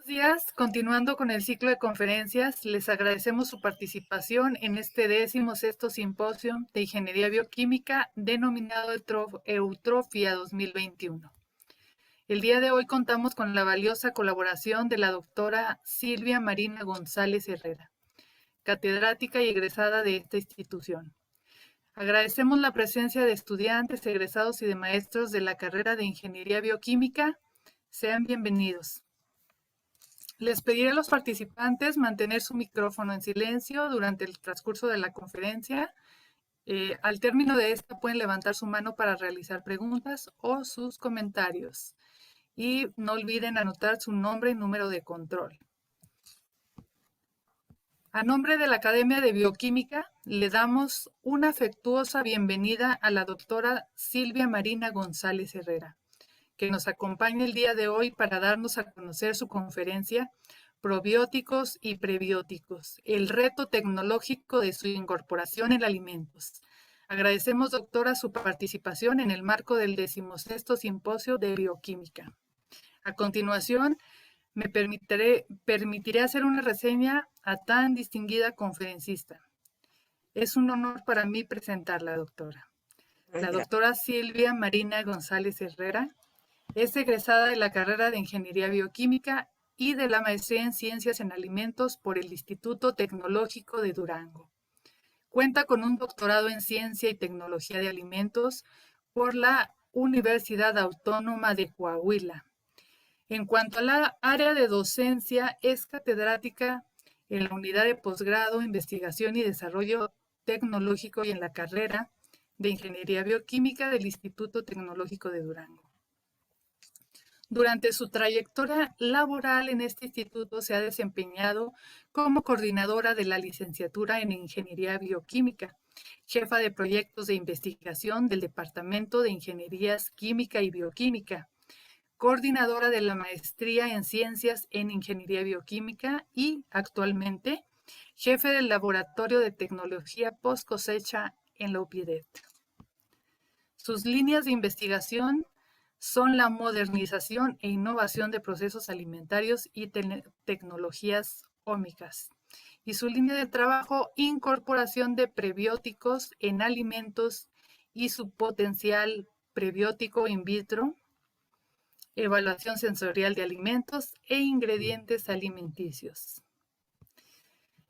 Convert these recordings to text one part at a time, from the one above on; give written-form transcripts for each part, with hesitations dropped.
Buenos días, continuando con el ciclo de conferencias, les agradecemos su participación en este 16º Simposio de Ingeniería Bioquímica denominado Eutrofia 2021. El día de hoy contamos con la valiosa colaboración de la doctora Silvia Marina González Herrera, catedrática y egresada de esta institución. Agradecemos la presencia de estudiantes, egresados y de maestros de la carrera de Ingeniería Bioquímica. Sean bienvenidos. Les pediré a los participantes mantener su micrófono en silencio durante el transcurso de la conferencia. Al término de esta pueden levantar su mano para realizar preguntas o sus comentarios. Y no olviden anotar su nombre y número de control. A nombre de la Academia de Bioquímica, le damos una afectuosa bienvenida a la doctora Silvia Marina González Herrera, que nos acompaña el día de hoy para darnos a conocer su conferencia Probióticos y Prebióticos, el reto tecnológico de su incorporación en alimentos. Agradecemos, doctora, su participación en el marco del 16º Simposio de Bioquímica. A continuación, me permitiré hacer una reseña a tan distinguida conferencista. Es un honor para mí presentarla, doctora. La doctora Silvia Marina González Herrera es egresada de la carrera de Ingeniería Bioquímica y de la maestría en Ciencias en Alimentos por el Instituto Tecnológico de Durango. Cuenta con un doctorado en Ciencia y Tecnología de Alimentos por la Universidad Autónoma de Coahuila. En cuanto a la área de docencia, es catedrática en la Unidad de Posgrado, Investigación y Desarrollo Tecnológico y en la carrera de Ingeniería Bioquímica del Instituto Tecnológico de Durango. Durante su trayectoria laboral en este instituto se ha desempeñado como coordinadora de la licenciatura en Ingeniería Bioquímica, jefa de proyectos de investigación del Departamento de Ingenierías Química y Bioquímica, coordinadora de la maestría en Ciencias en Ingeniería Bioquímica y, actualmente, jefe del Laboratorio de Tecnología Post Cosecha en la UPIDET. Sus líneas de investigación son la modernización e innovación de procesos alimentarios y tecnologías ómicas. Y su línea de trabajo, incorporación de prebióticos en alimentos y su potencial prebiótico in vitro, evaluación sensorial de alimentos e ingredientes alimenticios.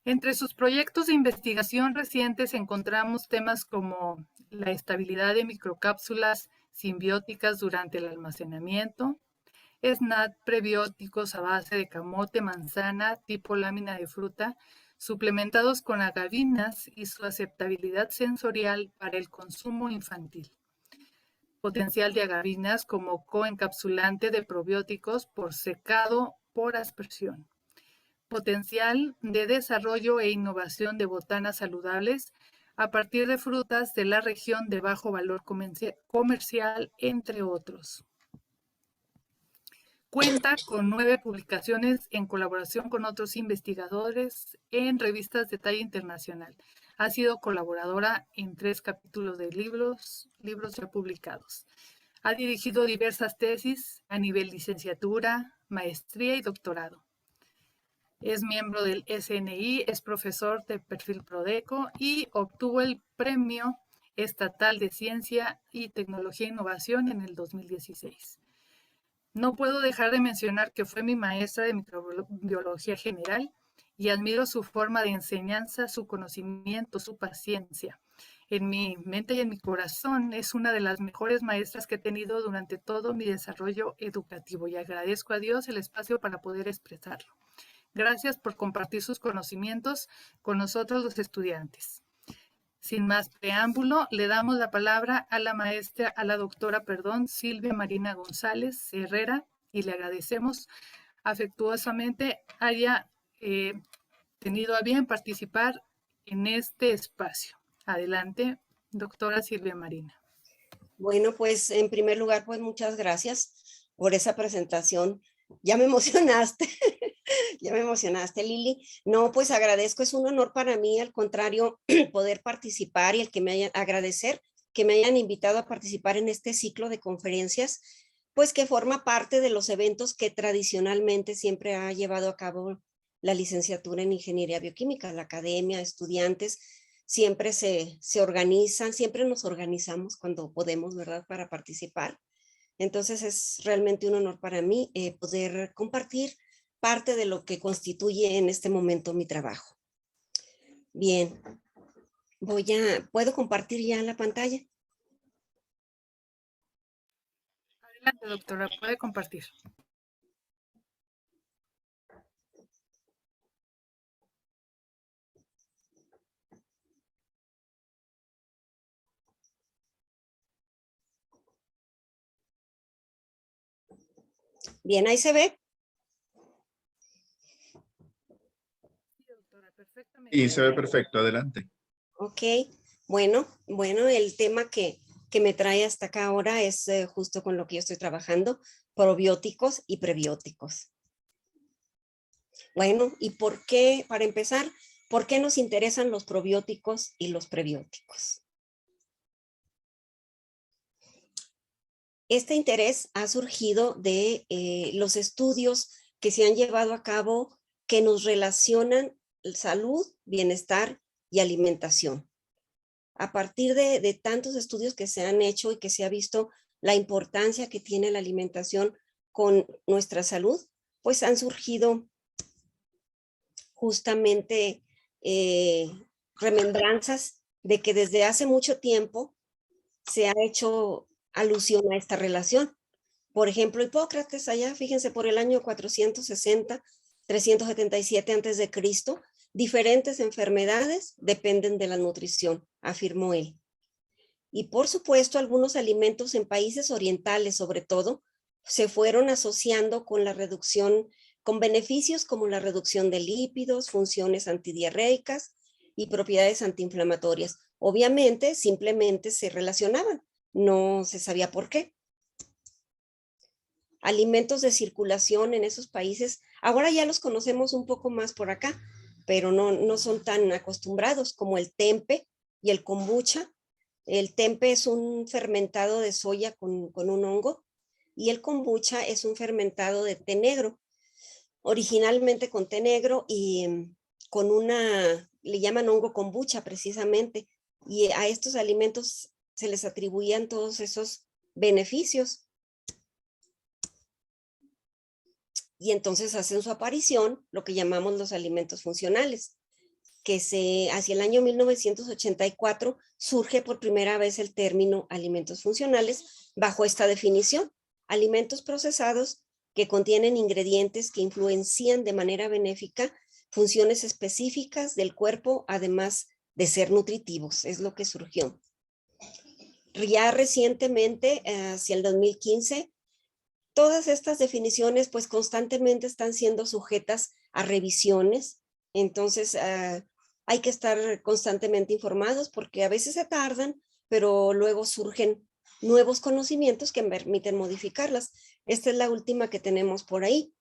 Entre sus proyectos de investigación recientes encontramos temas como la estabilidad de microcápsulas simbióticas durante el almacenamiento, SNAT prebióticos a base de camote, manzana, tipo lámina de fruta, suplementados con agavinas y su aceptabilidad sensorial para el consumo infantil. Potencial de agavinas como coencapsulante de probióticos por secado por aspersión. Potencial de desarrollo e innovación de botanas saludables a partir de frutas de la región de bajo valor comercial, entre otros. Cuenta con 9 publicaciones en colaboración con otros investigadores en revistas de talla internacional. Ha sido colaboradora en 3 capítulos de libros ya publicados. Ha dirigido diversas tesis a nivel licenciatura, maestría y doctorado. Es miembro del SNI, es profesor de perfil Prodeco y obtuvo el Premio Estatal de Ciencia y Tecnología e Innovación en el 2016. No puedo dejar de mencionar que fue mi maestra de microbiología general y admiro su forma de enseñanza, su conocimiento, su paciencia. En mi mente y en mi corazón es una de las mejores maestras que he tenido durante todo mi desarrollo educativo y agradezco a Dios el espacio para poder expresarlo. Gracias por compartir sus conocimientos con nosotros los estudiantes. Sin más preámbulo, le damos la palabra a la doctora Silvia Marina González Herrera y le agradecemos afectuosamente haya tenido a bien participar en este espacio. Adelante, doctora Silvia Marina. Bueno, pues en primer lugar, pues muchas gracias por esa presentación. Ya me emocionaste, ya me emocionaste, Lili. No, pues agradezco, es un honor para mí, al contrario, poder participar y agradecer que me hayan invitado a participar en este ciclo de conferencias pues que forma parte de los eventos que tradicionalmente siempre ha llevado a cabo la licenciatura en Ingeniería Bioquímica. La academia, estudiantes, siempre se organizan, siempre nos organizamos cuando podemos, ¿verdad?, para participar. Entonces es realmente un honor para mí poder compartir parte de lo que constituye en este momento mi trabajo. Bien, ¿puedo compartir ya la pantalla? Adelante, doctora, puede compartir. Bien, ahí se ve. Sí, doctora, perfectamente. Y se ve perfecto, adelante. Ok, bueno, el tema que me trae hasta acá ahora es justo con lo que yo estoy trabajando, probióticos y prebióticos. Bueno, ¿y por qué, para empezar, por qué nos interesan los probióticos y los prebióticos? Este interés ha surgido de los estudios que se han llevado a cabo que nos relacionan salud, bienestar y alimentación. A partir de tantos estudios que se han hecho y que se ha visto la importancia que tiene la alimentación con nuestra salud, pues han surgido justamente remembranzas de que desde hace mucho tiempo se ha hecho alusión a esta relación. Por ejemplo, Hipócrates, allá, fíjense, por el año 460, 377 antes de Cristo, diferentes enfermedades dependen de la nutrición, afirmó él. Y por supuesto, algunos alimentos en países orientales, sobre todo, se fueron asociando con la reducción, con beneficios como la reducción de lípidos, funciones antidiarreicas y propiedades antiinflamatorias. Obviamente, simplemente se relacionaban, no se sabía por qué. Alimentos de circulación en esos países, ahora ya los conocemos un poco más por acá, pero no son tan acostumbrados como el tempe y el kombucha. El tempe es un fermentado de soya con un hongo y el kombucha es un fermentado de té negro, originalmente con té negro y con le llaman hongo kombucha precisamente, y a estos alimentos se les atribuían todos esos beneficios. Y entonces hacen su aparición lo que llamamos los alimentos funcionales, que hacia el año 1984 surge por primera vez el término alimentos funcionales bajo esta definición: alimentos procesados que contienen ingredientes que influencian de manera benéfica funciones específicas del cuerpo, además de ser nutritivos. Es lo que surgió. Ya recientemente, hacia el 2015, todas estas definiciones pues constantemente están siendo sujetas a revisiones. Entonces hay que estar constantemente informados porque a veces se tardan, pero luego surgen nuevos conocimientos que permiten modificarlas. Esta es la última que tenemos por ahí.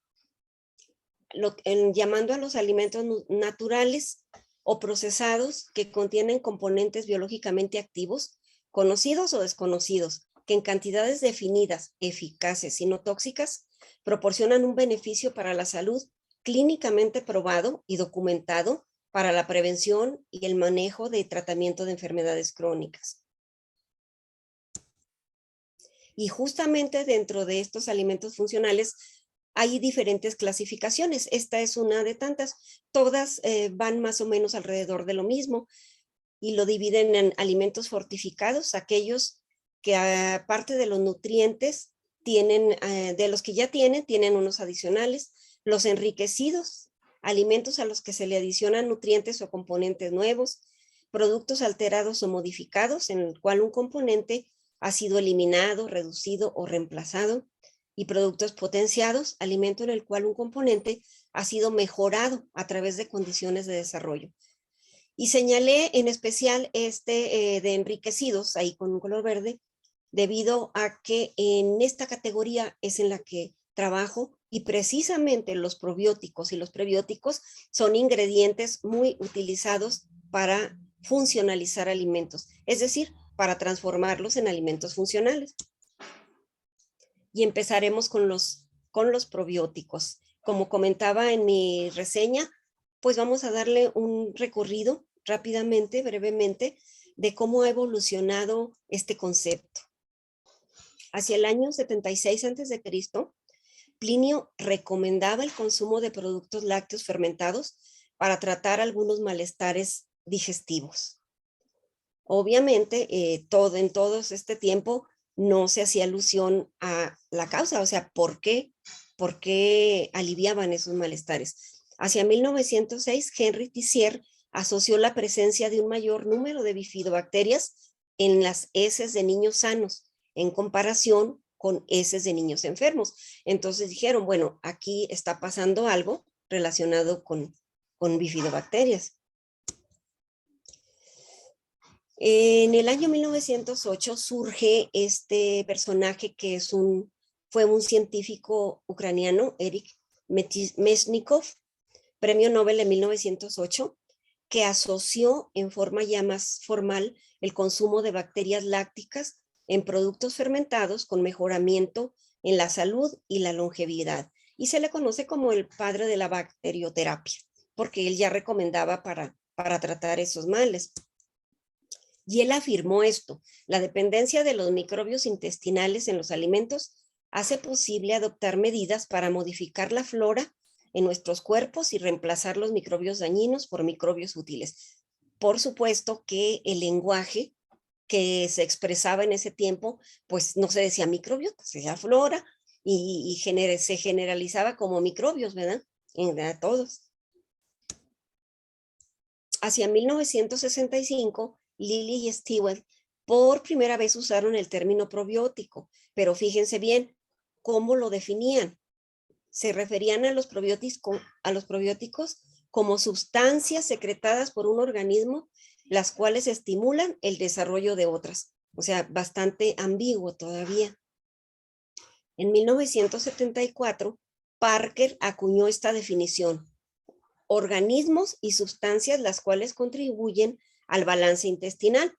Llamando a los alimentos naturales o procesados que contienen componentes biológicamente activos, conocidos o desconocidos, que en cantidades definidas, eficaces y no tóxicas, proporcionan un beneficio para la salud clínicamente probado y documentado para la prevención y el manejo de tratamiento de enfermedades crónicas. Y justamente dentro de estos alimentos funcionales hay diferentes clasificaciones. Esta es una de tantas. Todas van más o menos alrededor de lo mismo y lo dividen en alimentos fortificados, aquellos que aparte de los nutrientes tienen, de los que ya tienen unos adicionales. Los enriquecidos, alimentos a los que se le adicionan nutrientes o componentes nuevos. Productos alterados o modificados, en el cual un componente ha sido eliminado, reducido o reemplazado. Y productos potenciados, alimento en el cual un componente ha sido mejorado a través de condiciones de desarrollo. Y señalé en especial de enriquecidos, ahí con un color verde, debido a que en esta categoría es en la que trabajo y precisamente los probióticos y los prebióticos son ingredientes muy utilizados para funcionalizar alimentos, es decir, para transformarlos en alimentos funcionales. y empezaremos con los probióticos. Como comentaba en mi reseña, pues vamos a darle un recorrido rápidamente, brevemente, de cómo ha evolucionado este concepto. Hacia el año 76 a.C., Plinio recomendaba el consumo de productos lácteos fermentados para tratar algunos malestares digestivos. Obviamente, en todo este tiempo no se hacía alusión a la causa, o sea, por qué aliviaban esos malestares. Hacia 1906, Henry Tissier asoció la presencia de un mayor número de bifidobacterias en las heces de niños sanos en comparación con heces de niños enfermos. Entonces dijeron, bueno, aquí está pasando algo relacionado con bifidobacterias. En el año 1908 surge este personaje que fue un científico ucraniano, Erich Mesnikov, premio Nobel en 1908, que asoció en forma ya más formal el consumo de bacterias lácticas en productos fermentados con mejoramiento en la salud y la longevidad. Y se le conoce como el padre de la bacterioterapia, porque él ya recomendaba para tratar esos males. Y él afirmó esto: la dependencia de los microbios intestinales en los alimentos hace posible adoptar medidas para modificar la flora en nuestros cuerpos y reemplazar los microbios dañinos por microbios útiles. Por supuesto que el lenguaje que se expresaba en ese tiempo, pues no se decía microbios, se decía flora y se generalizaba como microbios, ¿verdad? A todos. Hacia 1965, Lilly y Stewart por primera vez usaron el término probiótico, pero fíjense bien cómo lo definían. Se referían a los probióticos como sustancias secretadas por un organismo, las cuales estimulan el desarrollo de otras. O sea, bastante ambiguo todavía. En 1974, Parker acuñó esta definición: organismos y sustancias las cuales contribuyen al balance intestinal.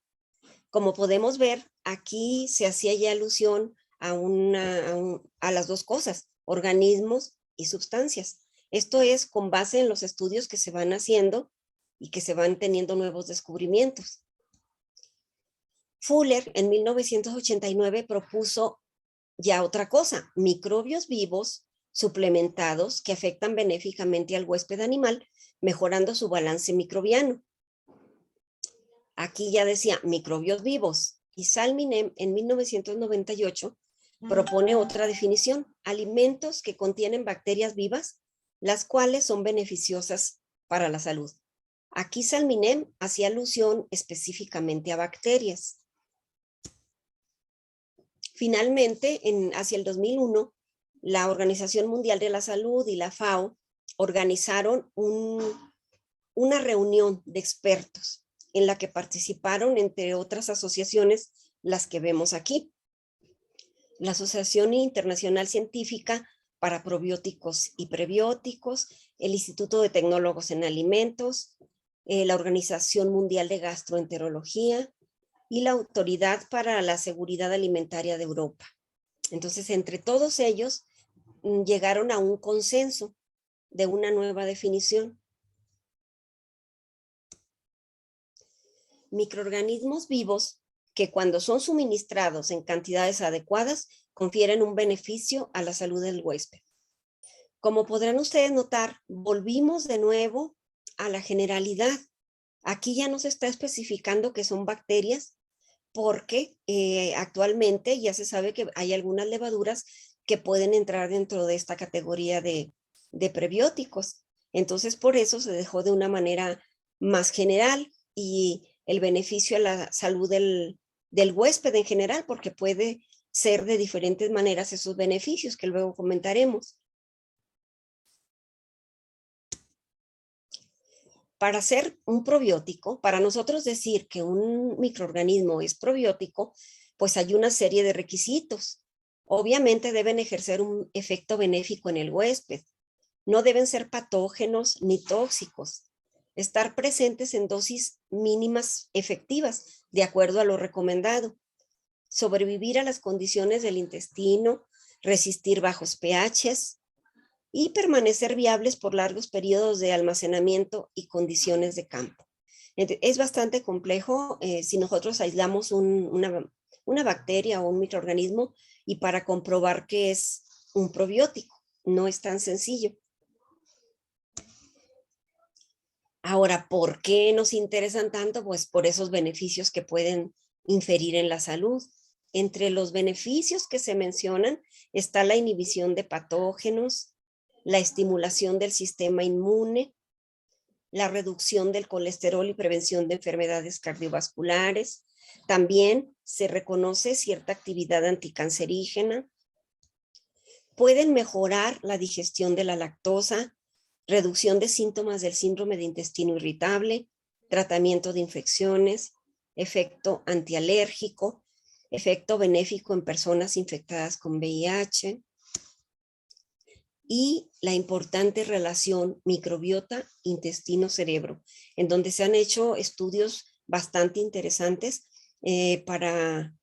Como podemos ver, aquí se hacía ya alusión a las dos cosas, organismos y sustancias. Esto es con base en los estudios que se van haciendo y que se van teniendo nuevos descubrimientos. Fuller en 1989 propuso ya otra cosa: microbios vivos suplementados que afectan benéficamente al huésped animal, mejorando su balance microbiano. Aquí ya decía microbios vivos. Y Salminen en 1998 propone otra definición: alimentos que contienen bacterias vivas, las cuales son beneficiosas para la salud. Aquí Salminen hacía alusión específicamente a bacterias. Finalmente, hacia el 2001, la Organización Mundial de la Salud y la FAO organizaron una reunión de expertos en la que participaron, entre otras asociaciones, las que vemos aquí: la Asociación Internacional Científica para Probióticos y Prebióticos, el Instituto de Tecnólogos en Alimentos, la Organización Mundial de Gastroenterología y la Autoridad para la Seguridad Alimentaria de Europa. Entonces, entre todos ellos, llegaron a un consenso de una nueva definición. Microorganismos vivos que, cuando son suministrados en cantidades adecuadas, confieren un beneficio a la salud del huésped. Como podrán ustedes notar, volvimos de nuevo a la generalidad. Aquí ya no se está especificando que son bacterias, porque actualmente ya se sabe que hay algunas levaduras que pueden entrar dentro de esta categoría de prebióticos. Entonces, por eso se dejó de una manera más general, y el beneficio a la salud del huésped en general, porque puede ser de diferentes maneras esos beneficios que luego comentaremos. Para ser un probiótico, para nosotros decir que un microorganismo es probiótico, pues hay una serie de requisitos. Obviamente deben ejercer un efecto benéfico en el huésped. No deben ser patógenos ni tóxicos. Estar presentes en dosis mínimas efectivas, de acuerdo a lo recomendado. Sobrevivir a las condiciones del intestino, resistir bajos pHs y permanecer viables por largos periodos de almacenamiento y condiciones de campo. Es bastante complejo si nosotros aislamos una bacteria o un microorganismo y para comprobar que es un probiótico. No es tan sencillo. Ahora, ¿por qué nos interesan tanto? Pues por esos beneficios que pueden inferir en la salud. Entre los beneficios que se mencionan está la inhibición de patógenos, la estimulación del sistema inmune, la reducción del colesterol y prevención de enfermedades cardiovasculares. También se reconoce cierta actividad anticancerígena. Pueden mejorar la digestión de la lactosa, reducción de síntomas del síndrome de intestino irritable, tratamiento de infecciones, efecto antialérgico, efecto benéfico en personas infectadas con VIH y la importante relación microbiota intestino-cerebro, en donde se han hecho estudios bastante interesantes para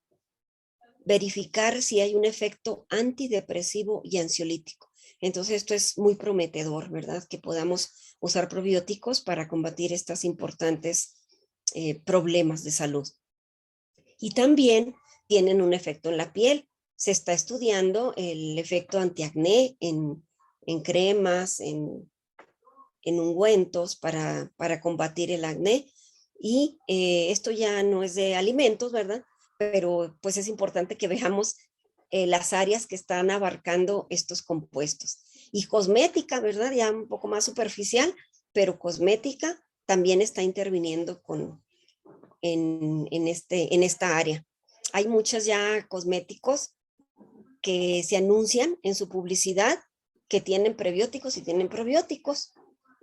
verificar si hay un efecto antidepresivo y ansiolítico. Entonces esto es muy prometedor, ¿verdad? Que podamos usar probióticos para combatir estos importantes problemas de salud. Y también tienen un efecto en la piel. Se está estudiando el efecto antiacné en cremas, en ungüentos para combatir el acné. Y esto ya no es de alimentos, ¿verdad? Pero pues es importante que veamos las áreas que están abarcando estos compuestos. Y cosmética, ¿verdad? Ya un poco más superficial, pero cosmética también está interviniendo en esta área. Hay muchos ya cosméticos que se anuncian en su publicidad que tienen prebióticos y tienen probióticos.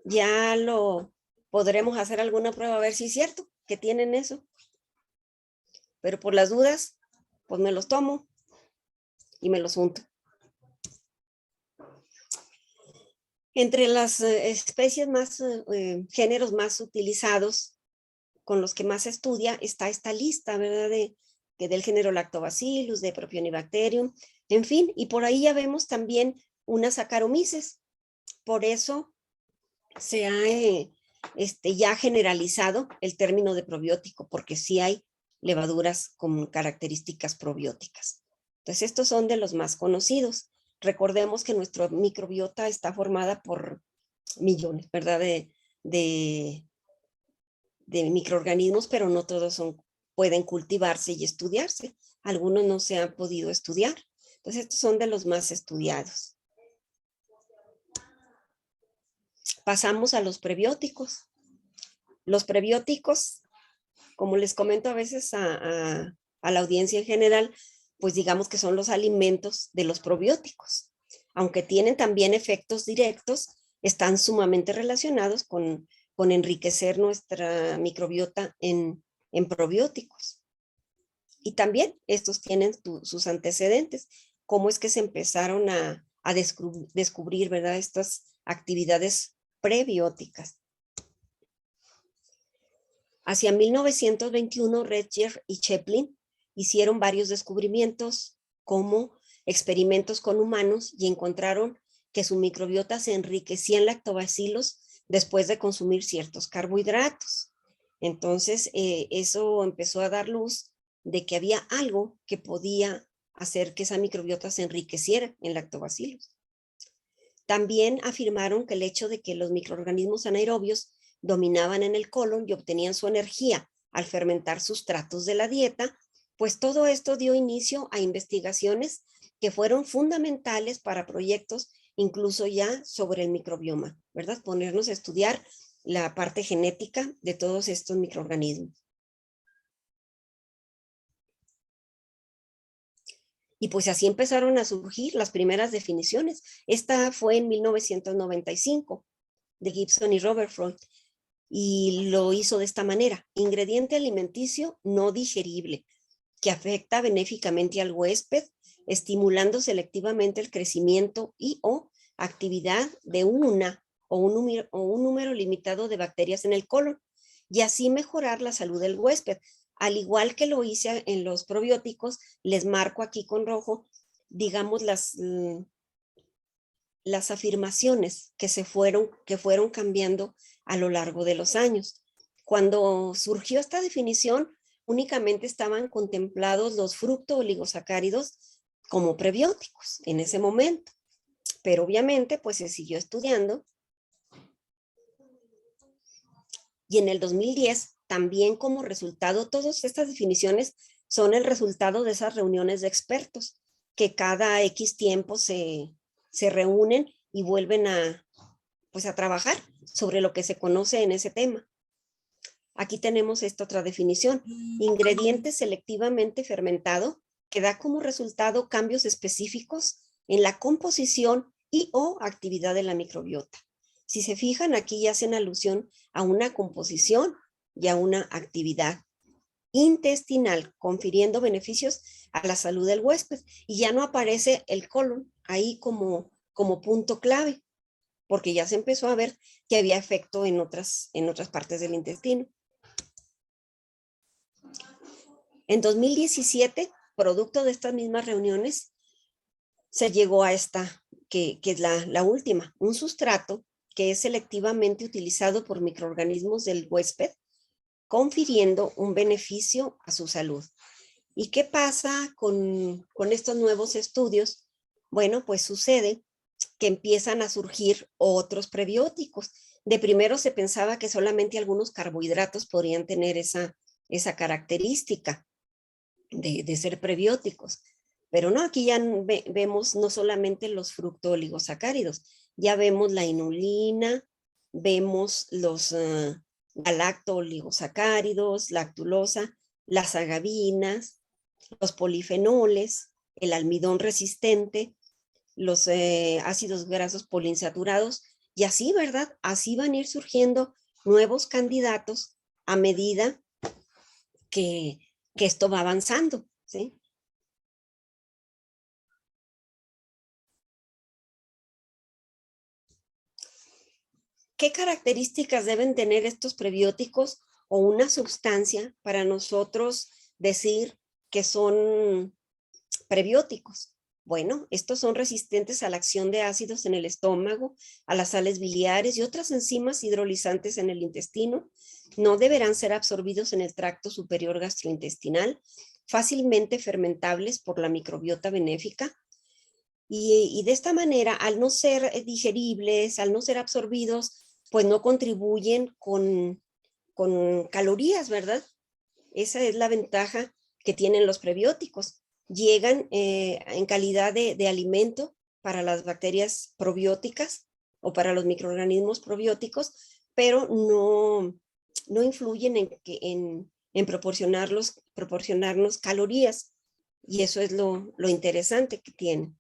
Ya lo podremos hacer alguna prueba a ver si es cierto que tienen eso. Pero por las dudas, pues me los tomo y me los unto. Entre las especies más, géneros más utilizados, con los que más se estudia, está esta lista, ¿verdad? Del género Lactobacillus, de Propionibacterium, en fin, y por ahí ya vemos también unas Saccharomyces. Por eso se ha ya generalizado el término de probiótico, porque sí hay levaduras con características probióticas. Entonces, estos son de los más conocidos. Recordemos que nuestra microbiota está formada por millones, ¿verdad? De microorganismos, pero no todos pueden cultivarse y estudiarse. Algunos no se han podido estudiar. Entonces, estos son de los más estudiados. Pasamos a los prebióticos. Los prebióticos, como les comento a veces a la audiencia en general, pues digamos que son los alimentos de los probióticos. Aunque tienen también efectos directos, están sumamente relacionados con enriquecer nuestra microbiota en probióticos. Y también estos tienen sus antecedentes. ¿Cómo es que se empezaron a descubrir, ¿verdad? Estas actividades prebióticas? Hacia 1921, Redger y Chaplin hicieron varios descubrimientos como experimentos con humanos y encontraron que su microbiota se enriquecía en lactobacilos después de consumir ciertos carbohidratos. Entonces, eso empezó a dar luz de que había algo que podía hacer que esa microbiota se enriqueciera en lactobacilos. También afirmaron que el hecho de que los microorganismos anaerobios dominaban en el colon y obtenían su energía al fermentar sustratos de la dieta, pues todo esto dio inicio a investigaciones que fueron fundamentales para proyectos incluso ya sobre el microbioma, ¿verdad? Ponernos a estudiar la parte genética de todos estos microorganismos. Y pues así empezaron a surgir las primeras definiciones. Esta fue en 1995 de Gibson y Rutherford. Y lo hizo de esta manera: ingrediente alimenticio no digerible que afecta benéficamente al huésped, estimulando selectivamente el crecimiento y o actividad de un número limitado de bacterias en el colon, y así mejorar la salud del huésped. Al igual que lo hice en los probióticos, les marco aquí con rojo digamos, las afirmaciones que fueron cambiando a lo largo de los años. Cuando surgió esta definición, únicamente estaban contemplados los fructooligosacáridos como prebióticos en ese momento, pero obviamente pues se siguió estudiando y en el 2010 también como resultado, todas estas definiciones son el resultado de esas reuniones de expertos que cada X tiempo se reúnen y vuelven pues a trabajar sobre lo que se conoce en ese tema. Aquí tenemos esta otra definición, ingrediente selectivamente fermentado que da como resultado cambios específicos en la composición y o actividad de la microbiota. Si se fijan, aquí ya hacen alusión a una composición y a una actividad intestinal, confiriendo beneficios a la salud del huésped. Y ya no aparece el colon ahí como punto clave, porque ya se empezó a ver que había efecto en otras partes del intestino. En 2017, producto de estas mismas reuniones, se llegó a esta, que es la última, un sustrato que es selectivamente utilizado por microorganismos del huésped, confiriendo un beneficio a su salud. ¿Y qué pasa con estos nuevos estudios? Bueno, pues sucede que empiezan a surgir otros prebióticos. De primero se pensaba que solamente algunos carbohidratos podrían tener esa característica de ser prebióticos. Pero no, aquí ya vemos no solamente los fructooligosacáridos, ya vemos la inulina, vemos los galactooligosacáridos, lactulosa, las agavinas, los polifenoles, el almidón resistente, los ácidos grasos poliinsaturados, y así, ¿verdad? Así van a ir surgiendo nuevos candidatos a medida que esto va avanzando, ¿sí? ¿Qué características deben tener estos prebióticos o una sustancia para nosotros decir que son prebióticos? Bueno, estos son resistentes a la acción de ácidos en el estómago, a las sales biliares y otras enzimas hidrolizantes en el intestino. No deberán ser absorbidos en el tracto superior gastrointestinal, fácilmente fermentables por la microbiota benéfica. Y de esta manera, al no ser digeribles, al no ser absorbidos, pues no contribuyen con calorías, ¿verdad? Esa es la ventaja que tienen los prebióticos. Llegan en calidad de alimento para las bacterias probióticas o para los microorganismos probióticos, pero no influyen en proporcionarnos calorías. Y eso es lo interesante que tienen.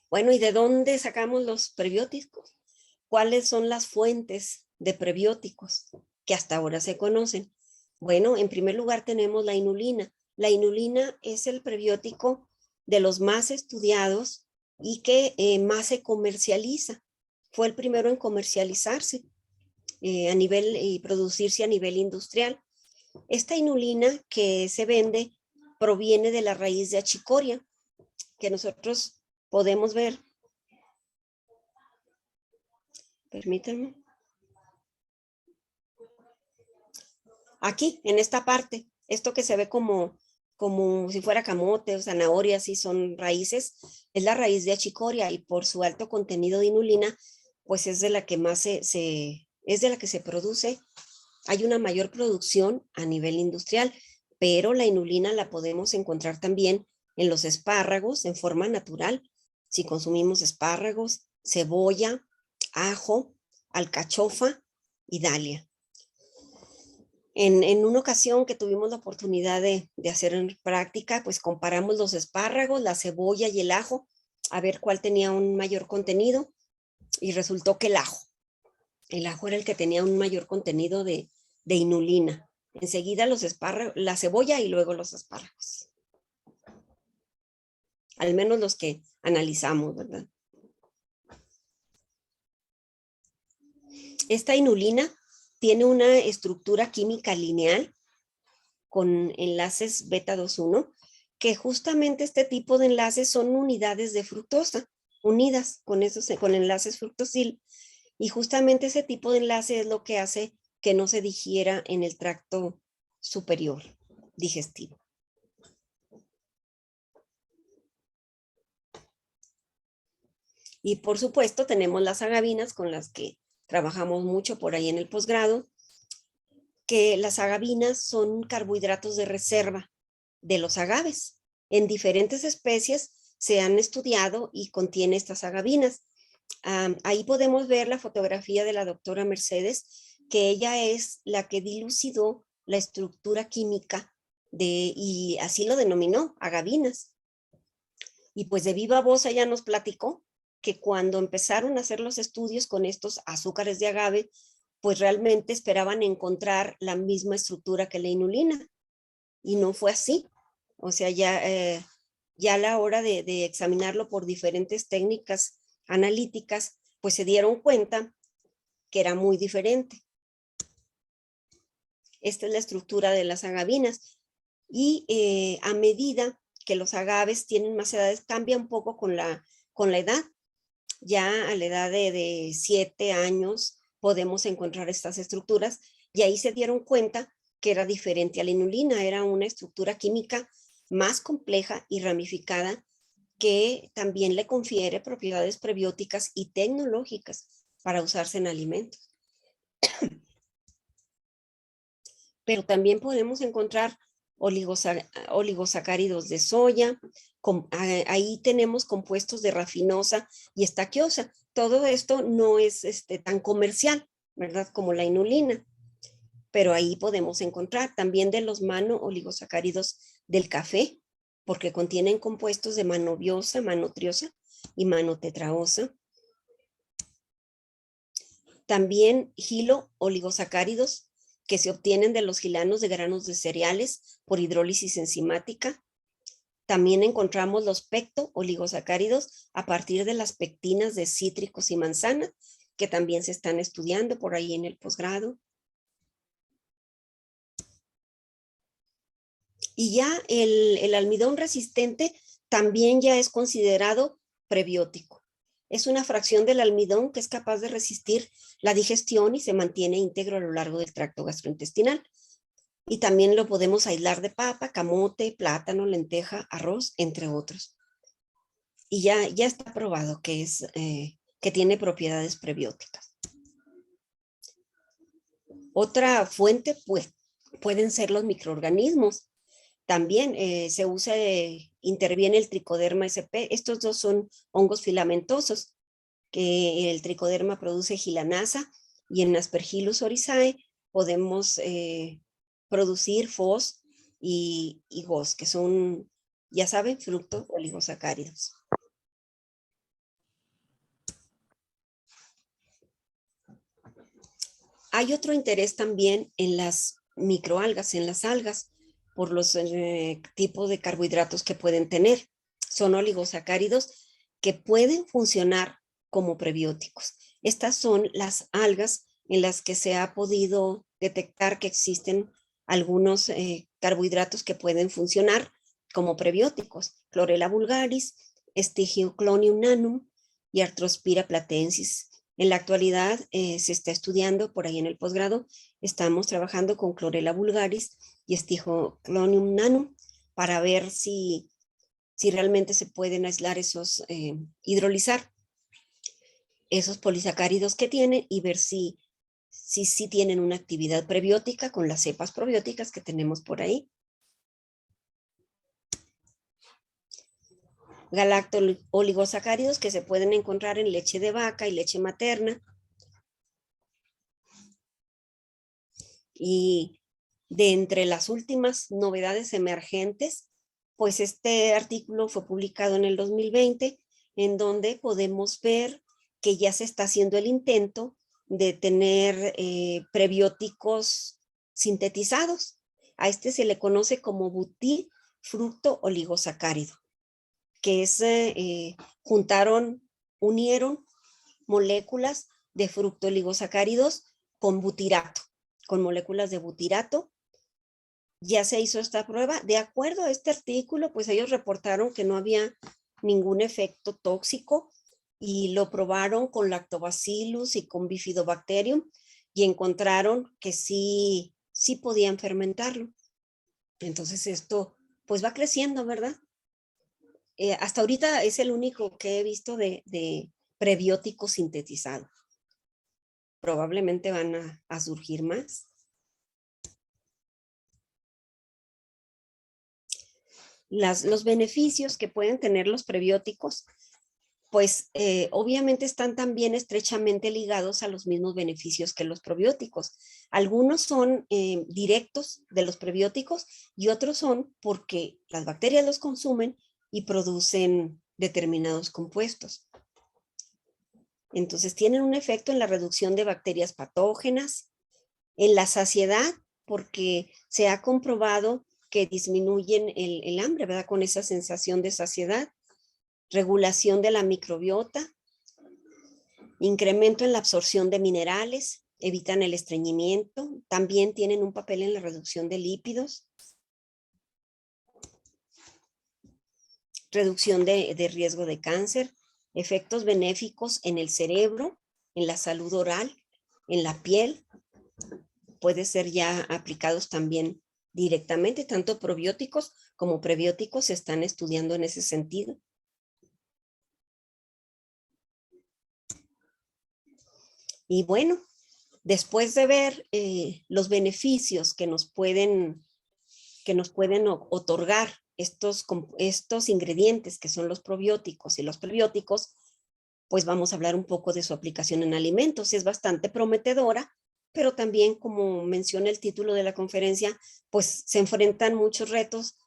Bueno, ¿y de dónde sacamos los prebióticos? ¿Cuáles son las fuentes de prebióticos que hasta ahora se conocen? Bueno, en primer lugar tenemos la inulina. La inulina es el prebiótico de los más estudiados y que más se comercializa. Fue el primero en comercializarse a nivel y producirse a nivel industrial. Esta inulina que se vende proviene de la raíz de achicoria, que nosotros podemos ver. Permítanme. Aquí, en esta parte, esto que se ve como si fuera camote o zanahoria, así son raíces, es la raíz de achicoria y por su alto contenido de inulina, pues es de la que más es de la que se produce. Hay una mayor producción a nivel industrial, pero la inulina la podemos encontrar también en los espárragos en forma natural. Si consumimos espárragos, cebolla, ajo, alcachofa y dalia. En una ocasión que tuvimos la oportunidad de hacer en práctica, pues comparamos los espárragos, la cebolla y el ajo, a ver cuál tenía un mayor contenido, y resultó que el ajo era el que tenía un mayor contenido de inulina. Enseguida los espárragos, la cebolla y luego los espárragos. Al menos los que analizamos, ¿verdad? Esta inulina tiene una estructura química lineal con enlaces beta 2,1, que justamente este tipo de enlaces son unidades de fructosa, unidas con enlaces fructosil, y justamente ese tipo de enlace es lo que hace que no se digiera en el tracto superior digestivo. Y por supuesto tenemos las agavinas con las que trabajamos mucho por ahí en el posgrado, que las agavinas son carbohidratos de reserva de los agaves. En diferentes especies se han estudiado y contiene estas agavinas. Ahí podemos ver la fotografía de la doctora Mercedes, que ella es la que dilucidó la estructura química y así lo denominó, agavinas. Y pues de viva voz ella nos platicó que cuando empezaron a hacer los estudios con estos azúcares de agave, pues realmente esperaban encontrar la misma estructura que la inulina. Y no fue así. O sea, ya a la hora de examinarlo por diferentes técnicas analíticas, pues se dieron cuenta que era muy diferente. Esta es la estructura de las agavinas. Y a medida que los agaves tienen más edades, cambia un poco con la edad. Ya a la edad de 7 años podemos encontrar estas estructuras y ahí se dieron cuenta que era diferente a la inulina, era una estructura química más compleja y ramificada que también le confiere propiedades prebióticas y tecnológicas para usarse en alimentos. Pero también podemos encontrar oligosacáridos de soya, ahí tenemos compuestos de rafinosa y estaquiosa. Todo esto no es tan comercial, ¿verdad? Como la inulina, pero ahí podemos encontrar también de los mano-oligosacáridos del café, porque contienen compuestos de manobiosa, manotriosa y manotetraosa. También gilo-oligosacáridos que se obtienen de los gilanos de granos de cereales por hidrólisis enzimática. También encontramos los pecto-oligosacáridos a partir de las pectinas de cítricos y manzana, que también se están estudiando por ahí en el posgrado. Y ya el almidón resistente también ya es considerado prebiótico. Es una fracción del almidón que es capaz de resistir la digestión y se mantiene íntegro a lo largo del tracto gastrointestinal. Y también lo podemos aislar de papa, camote, plátano, lenteja, arroz, entre otros. Y ya está probado que tiene propiedades prebióticas. Otra fuente, pues, pueden ser los microorganismos. También interviene el Trichoderma sp. Estos dos son hongos filamentosos, que el Trichoderma produce gilanasa y en Aspergillus oryzae podemos producir FOS y GOS, que son, ya saben, fructo oligosacáridos. Hay otro interés también en las microalgas, en las algas, por los tipos de carbohidratos que pueden tener. Son oligosacáridos que pueden funcionar como prebióticos. Estas son las algas en las que se ha podido detectar que existen algunos carbohidratos que pueden funcionar como prebióticos. Chlorella vulgaris, Stigioclonium nanum y Arthrospira platensis. En la actualidad se está estudiando por ahí en el posgrado, estamos trabajando con Chlorella vulgaris y Stigioclonium nanum para ver si realmente se pueden aislar hidrolizar esos polisacáridos que tienen y ver si tienen una actividad prebiótica con las cepas probióticas que tenemos por ahí. Galacto-oligosacáridos que se pueden encontrar en leche de vaca y leche materna. Y de entre las últimas novedades emergentes, pues este artículo fue publicado en el 2020, en donde podemos ver que ya se está haciendo el intento de tener prebióticos sintetizados. A este se le conoce como butifructo oligosacárido, que es, unieron moléculas de fructooligosacáridos con butirato. con moléculas de butirato. Ya se hizo esta prueba. De acuerdo a este artículo, pues ellos reportaron que no había ningún efecto tóxico y lo probaron con Lactobacillus y con Bifidobacterium y encontraron que sí podían fermentarlo. Entonces esto pues va creciendo, ¿verdad? Hasta ahorita es el único que he visto de prebiótico sintetizado. Probablemente van a surgir más. Los beneficios que pueden tener los prebióticos, pues obviamente están también estrechamente ligados a los mismos beneficios que los probióticos. Algunos son directos de los prebióticos y otros son porque las bacterias los consumen y producen determinados compuestos. Entonces tienen un efecto en la reducción de bacterias patógenas, en la saciedad, porque se ha comprobado que disminuyen el hambre, ¿verdad? Con esa sensación de saciedad, regulación de la microbiota, incremento en la absorción de minerales, evitan el estreñimiento, también tienen un papel en la reducción de lípidos, reducción de riesgo de cáncer, efectos benéficos en el cerebro, en la salud oral, en la piel, puede ser ya aplicados también directamente, tanto probióticos como prebióticos se están estudiando en ese sentido. Y bueno, después de ver los beneficios que nos pueden otorgar estos ingredientes que son los probióticos y los prebióticos, pues vamos a hablar un poco de su aplicación en alimentos. Es bastante prometedora, pero también, como menciona el título de la conferencia, pues se enfrentan muchos retos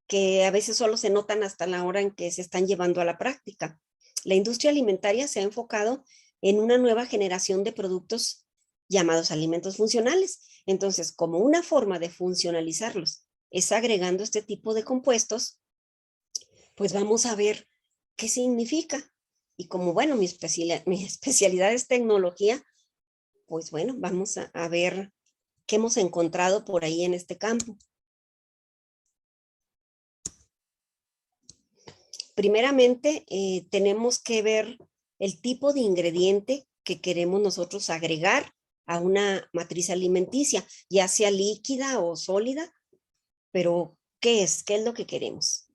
que a veces solo se notan hasta la hora en que se están llevando a la práctica. La industria alimentaria se ha enfocado en una nueva generación de productos llamados alimentos funcionales. Entonces, como una forma de funcionalizarlos es agregando este tipo de compuestos, pues vamos a ver qué significa. Y como, bueno, mi especialidad es tecnología, pues bueno, vamos a ver qué hemos encontrado por ahí en este campo. Primeramente, tenemos que ver el tipo de ingrediente que queremos nosotros agregar a una matriz alimenticia, ya sea líquida o sólida, pero ¿qué es? ¿Qué es lo que queremos?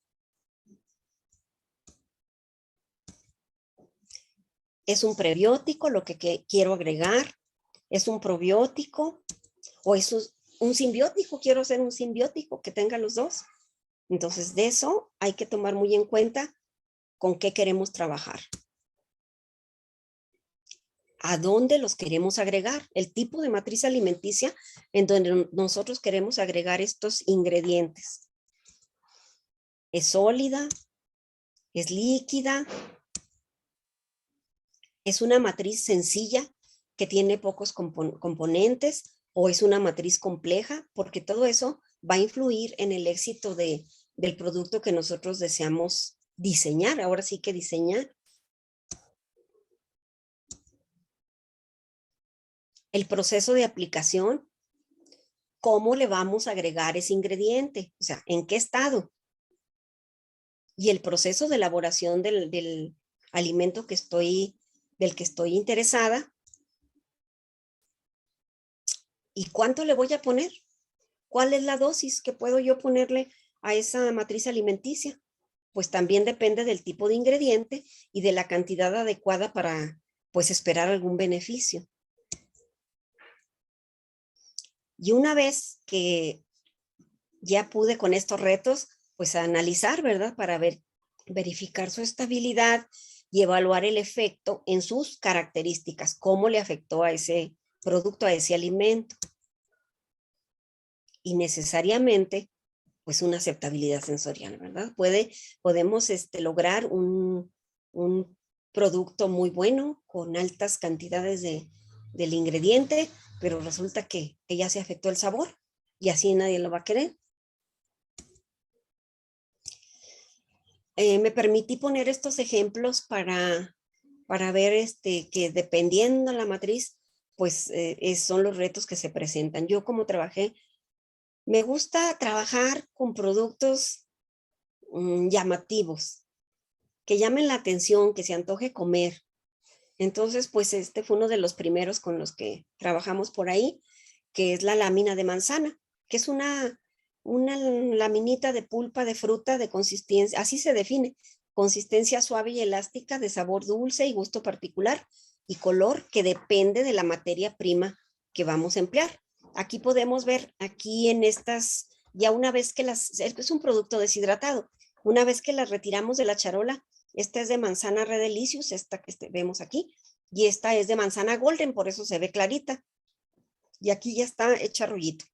¿Es un prebiótico lo que quiero agregar? ¿Es un probiótico? ¿O es un simbiótico? Quiero hacer un simbiótico que tenga los dos. Entonces, de eso hay que tomar muy en cuenta con qué queremos trabajar. ¿A dónde los queremos agregar? El tipo de matriz alimenticia en donde nosotros queremos agregar estos ingredientes. ¿Es sólida? ¿Es líquida? ¿Es una matriz sencilla que tiene pocos componentes? ¿O es una matriz compleja? Porque todo eso va a influir en el éxito del producto que nosotros deseamos diseñar. Ahora sí que diseñar. El proceso de aplicación, ¿cómo le vamos a agregar ese ingrediente? O sea, ¿en qué estado? Y el proceso de elaboración del alimento del que estoy interesada. ¿Y cuánto le voy a poner? ¿Cuál es la dosis que puedo yo ponerle a esa matriz alimenticia? Pues también depende del tipo de ingrediente y de la cantidad adecuada para, pues, esperar algún beneficio. Y una vez que ya pude con estos retos, pues analizar, ¿verdad? Para verificar su estabilidad y evaluar el efecto en sus características, cómo le afectó a ese producto, a ese alimento. Y necesariamente, pues una aceptabilidad sensorial, ¿verdad? Podemos lograr un producto muy bueno con altas cantidades del ingrediente, pero resulta que ya se afectó el sabor y así nadie lo va a querer. Me permití poner estos ejemplos para ver que dependiendo la matriz, pues son los retos que se presentan. Yo como trabajé, me gusta trabajar con productos llamativos, que llamen la atención, que se antoje comer. Entonces, pues este fue uno de los primeros con los que trabajamos por ahí, que es la lámina de manzana, que es una laminita de pulpa de fruta de consistencia, así se define, consistencia suave y elástica, de sabor dulce y gusto particular, y color que depende de la materia prima que vamos a emplear. Aquí podemos ver, aquí en estas, ya una vez que es un producto deshidratado, una vez que las retiramos de la charola, esta es de manzana Red Delicious, esta que vemos aquí, y esta es de manzana Golden, por eso se ve clarita. Y aquí ya está hecha rollito.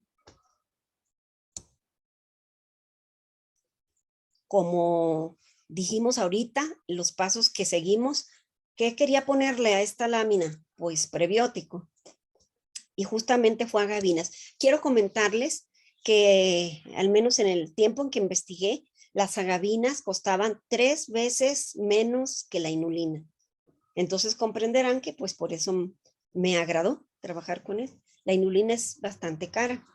Como dijimos ahorita, los pasos que seguimos, ¿qué quería ponerle a esta lámina? Pues prebiótico. Y justamente fue agavinas. Quiero comentarles que al menos en el tiempo en que investigué, las agavinas costaban 3 veces menos que la inulina. Entonces comprenderán que pues por eso me agradó trabajar con él. La inulina es bastante cara,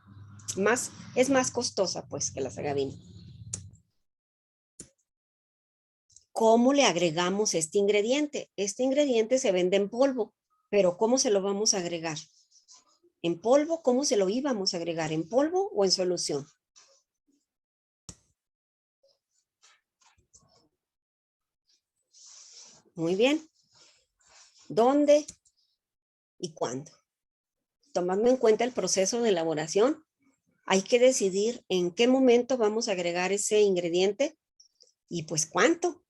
es más costosa pues que las agavinas. ¿Cómo le agregamos este ingrediente? Este ingrediente se vende en polvo, pero ¿cómo se lo vamos a agregar? ¿En polvo? ¿Cómo se lo íbamos a agregar? ¿En polvo o en solución? Muy bien. ¿Dónde y cuándo? Tomando en cuenta el proceso de elaboración, hay que decidir en qué momento vamos a agregar ese ingrediente y pues cuánto.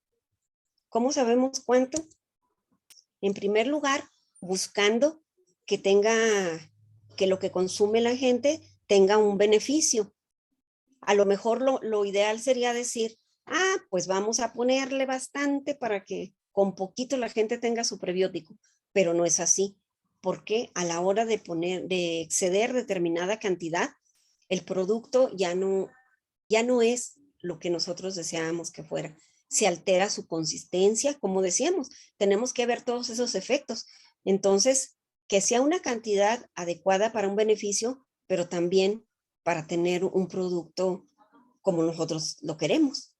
¿Cómo sabemos cuánto? En primer lugar, buscando que que lo que consume la gente tenga un beneficio. A lo mejor lo ideal sería decir, pues vamos a ponerle bastante para que con poquito la gente tenga su prebiótico, pero no es así, porque a la hora de exceder determinada cantidad, el producto ya no es lo que nosotros deseábamos que fuera. Se altera su consistencia, como decíamos, tenemos que ver todos esos efectos. Entonces, que sea una cantidad adecuada para un beneficio, pero también para tener un producto como nosotros lo queremos.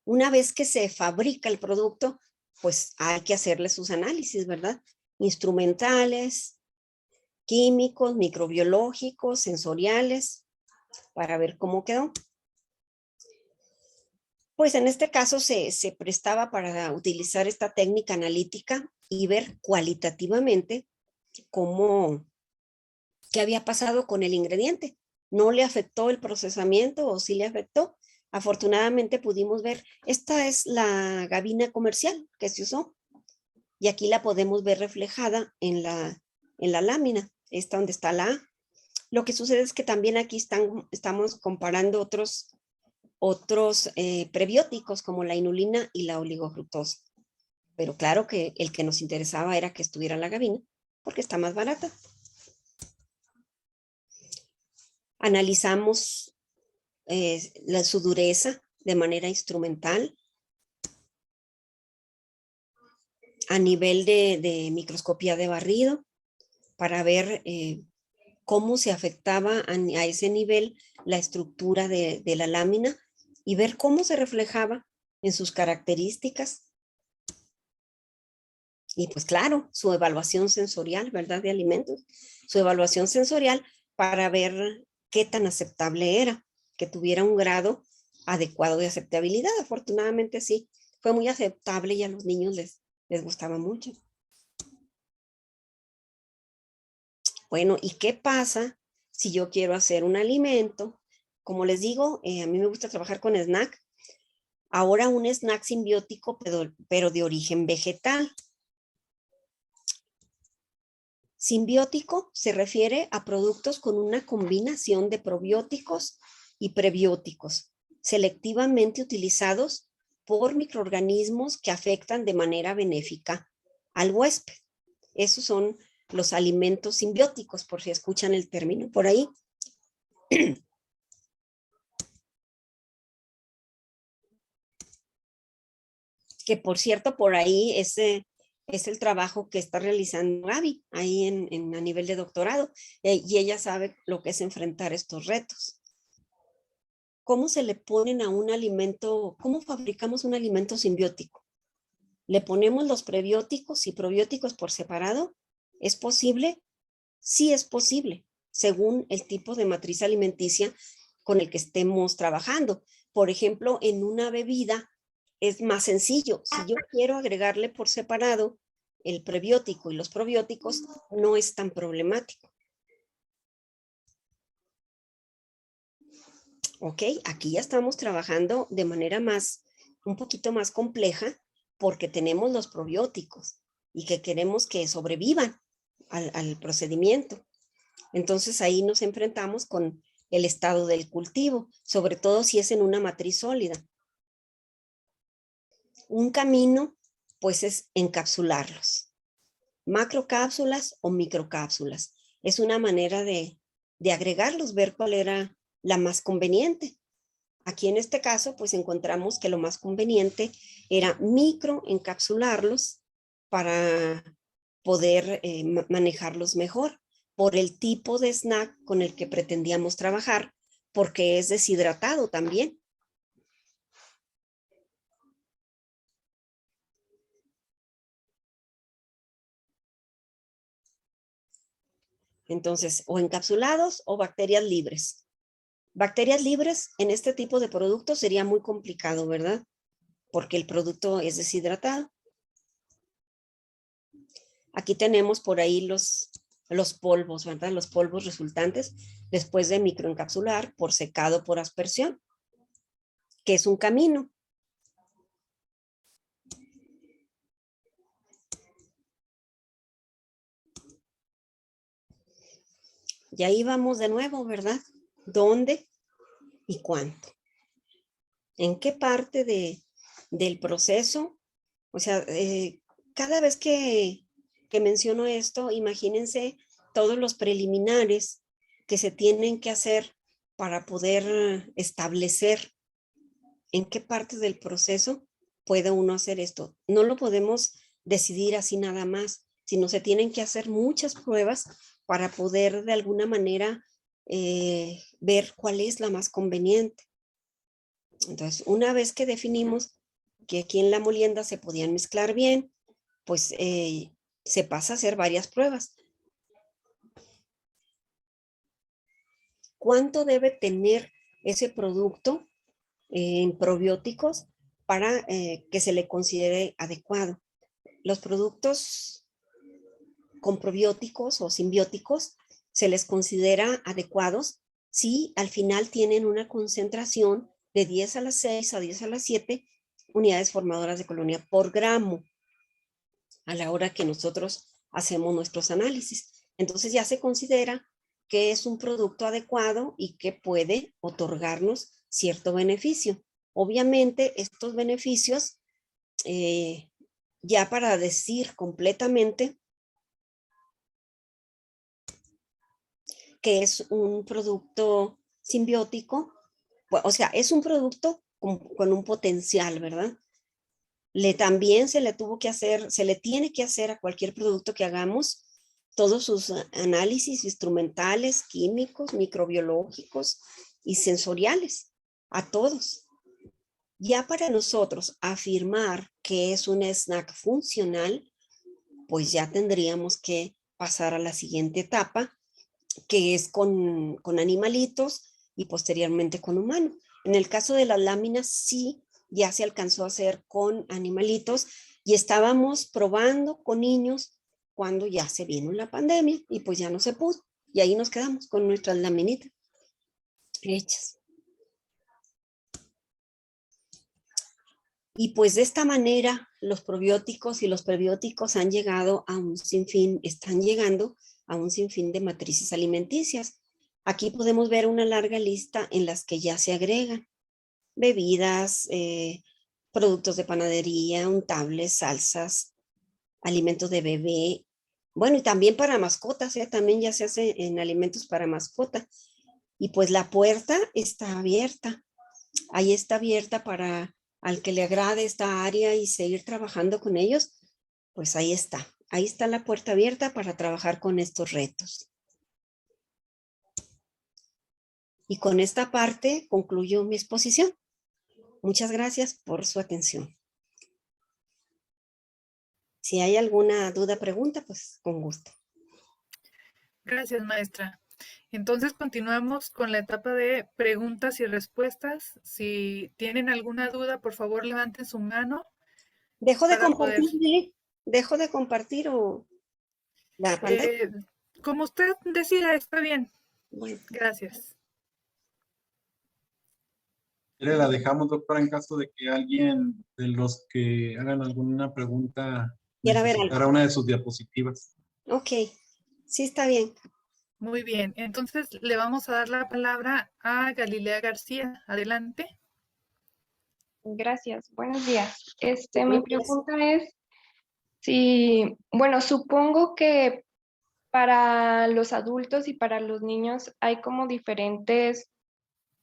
Una vez que se fabrica el producto, pues hay que hacerle sus análisis, ¿verdad? Instrumentales, químicos, microbiológicos, sensoriales, para ver cómo quedó. Pues en este caso se prestaba para utilizar esta técnica analítica y ver cualitativamente qué había pasado con el ingrediente. ¿No le afectó el procesamiento o sí le afectó? Afortunadamente pudimos ver, esta es la gavina comercial que se usó y aquí la podemos ver reflejada en la lámina, esta donde está la A. Lo que sucede es que también aquí estamos comparando otros prebióticos como la inulina y la oligofructosa. Pero claro que el que nos interesaba era que estuviera la gavina porque está más barata. Analizamos su dureza de manera instrumental a nivel de microscopía de barrido para ver cómo se afectaba a ese nivel la estructura de la lámina y ver cómo se reflejaba en sus características. Y pues claro, su evaluación sensorial, ¿verdad? De alimentos, su evaluación sensorial para ver qué tan aceptable era, que tuviera un grado adecuado de aceptabilidad. Afortunadamente sí, fue muy aceptable y a los niños les gustaba mucho. Bueno, ¿y qué pasa si yo quiero hacer un alimento? Como les digo, a mí me gusta trabajar con snack. Ahora un snack simbiótico, pero de origen vegetal. Simbiótico se refiere a productos con una combinación de probióticos y prebióticos, selectivamente utilizados por microorganismos que afectan de manera benéfica al huésped. Esos son los alimentos simbióticos, por si escuchan el término por ahí. Que por cierto, por ahí es el trabajo que está realizando Gaby ahí a nivel de doctorado, y ella sabe lo que es enfrentar estos retos. ¿Cómo se le ponen a un alimento, cómo fabricamos un alimento simbiótico? ¿Le ponemos los prebióticos y probióticos por separado? ¿Es posible? Sí es posible, según el tipo de matriz alimenticia con el que estemos trabajando. Por ejemplo, en una bebida es más sencillo. Si yo quiero agregarle por separado el prebiótico y los probióticos, no es tan problemático. Ok, aquí ya estamos trabajando de manera un poquito más compleja, porque tenemos los probióticos y que queremos que sobrevivan al procedimiento. Entonces ahí nos enfrentamos con el estado del cultivo, sobre todo si es en una matriz sólida. Un camino, pues, es encapsularlos. Macrocápsulas o microcápsulas. Es una manera de agregarlos, ver cuál era la más conveniente. Aquí en este caso, pues encontramos que lo más conveniente era microencapsularlos para poder manejarlos mejor, por el tipo de snack con el que pretendíamos trabajar, porque es deshidratado también. Entonces, o encapsulados o bacterias libres. Bacterias libres en este tipo de productos sería muy complicado, ¿verdad? Porque el producto es deshidratado. Aquí tenemos por ahí los polvos, ¿verdad? Los polvos resultantes después de microencapsular por secado por aspersión, que es un camino. Y ahí vamos de nuevo, ¿verdad? ¿Dónde y cuánto? ¿En qué parte del proceso? O sea, cada vez que menciono esto, imagínense todos los preliminares que se tienen que hacer para poder establecer en qué parte del proceso puede uno hacer esto. No lo podemos decidir así nada más, sino se tienen que hacer muchas pruebas para poder de alguna manera ver cuál es la más conveniente. Entonces, una vez que definimos que aquí en la molienda se podían mezclar bien, pues se pasa a hacer varias pruebas. ¿Cuánto debe tener ese producto en probióticos para que se le considere adecuado? Los productos con probióticos o simbióticos se les considera adecuados si al final tienen una concentración de 10 a la 6 a 10 a la 7 unidades formadoras de colonia por gramo a la hora que nosotros hacemos nuestros análisis. Entonces ya se considera que es un producto adecuado y que puede otorgarnos cierto beneficio. Obviamente estos beneficios, ya para decir completamente que es un producto simbiótico, o sea, es un producto con un potencial, ¿verdad? También se le tiene que hacer a cualquier producto que hagamos todos sus análisis instrumentales, químicos, microbiológicos y sensoriales, a todos. Ya para nosotros afirmar que es un snack funcional, pues ya tendríamos que pasar a la siguiente etapa, que es con animalitos y posteriormente con humanos. En el caso de las láminas, sí, ya se alcanzó a hacer con animalitos y estábamos probando con niños cuando ya se vino la pandemia y pues ya no se pudo. Y ahí nos quedamos con nuestras laminitas hechas. Y pues de esta manera los probióticos y los prebióticos han llegado a un sinfín, están llegando a un sinfín de matrices alimenticias. Aquí podemos ver una larga lista en las que ya se agregan bebidas, productos de panadería, untables, salsas, alimentos de bebé. Bueno, y también para mascotas, también ya se hace en alimentos para mascota. Y pues la puerta está abierta. Ahí está abierta para al que le agrade esta área y seguir trabajando con ellos, Pues ahí está la puerta abierta para trabajar con estos retos. Y con esta parte concluyo mi exposición. Muchas gracias por su atención. Si hay alguna duda, pregunta, pues con gusto. Gracias, maestra. Entonces continuamos con la etapa de preguntas y respuestas. Si tienen alguna duda, por favor levanten su mano ¿Dejo de para poder. compartir, Lili? ¿Dejo de compartir o la pantalla? Como usted decida, está bien. Bueno, Gracias. La dejamos, doctora, en caso de que alguien de los que hagan alguna pregunta quiero ver necesitara algo. una de sus diapositivas. Ok, sí está bien. Muy bien. Entonces le vamos a dar la palabra a Galilea García. Adelante. Gracias, buenos días. Mi Buenos días. pregunta es si, bueno, supongo que para los adultos y para los niños hay como diferentes,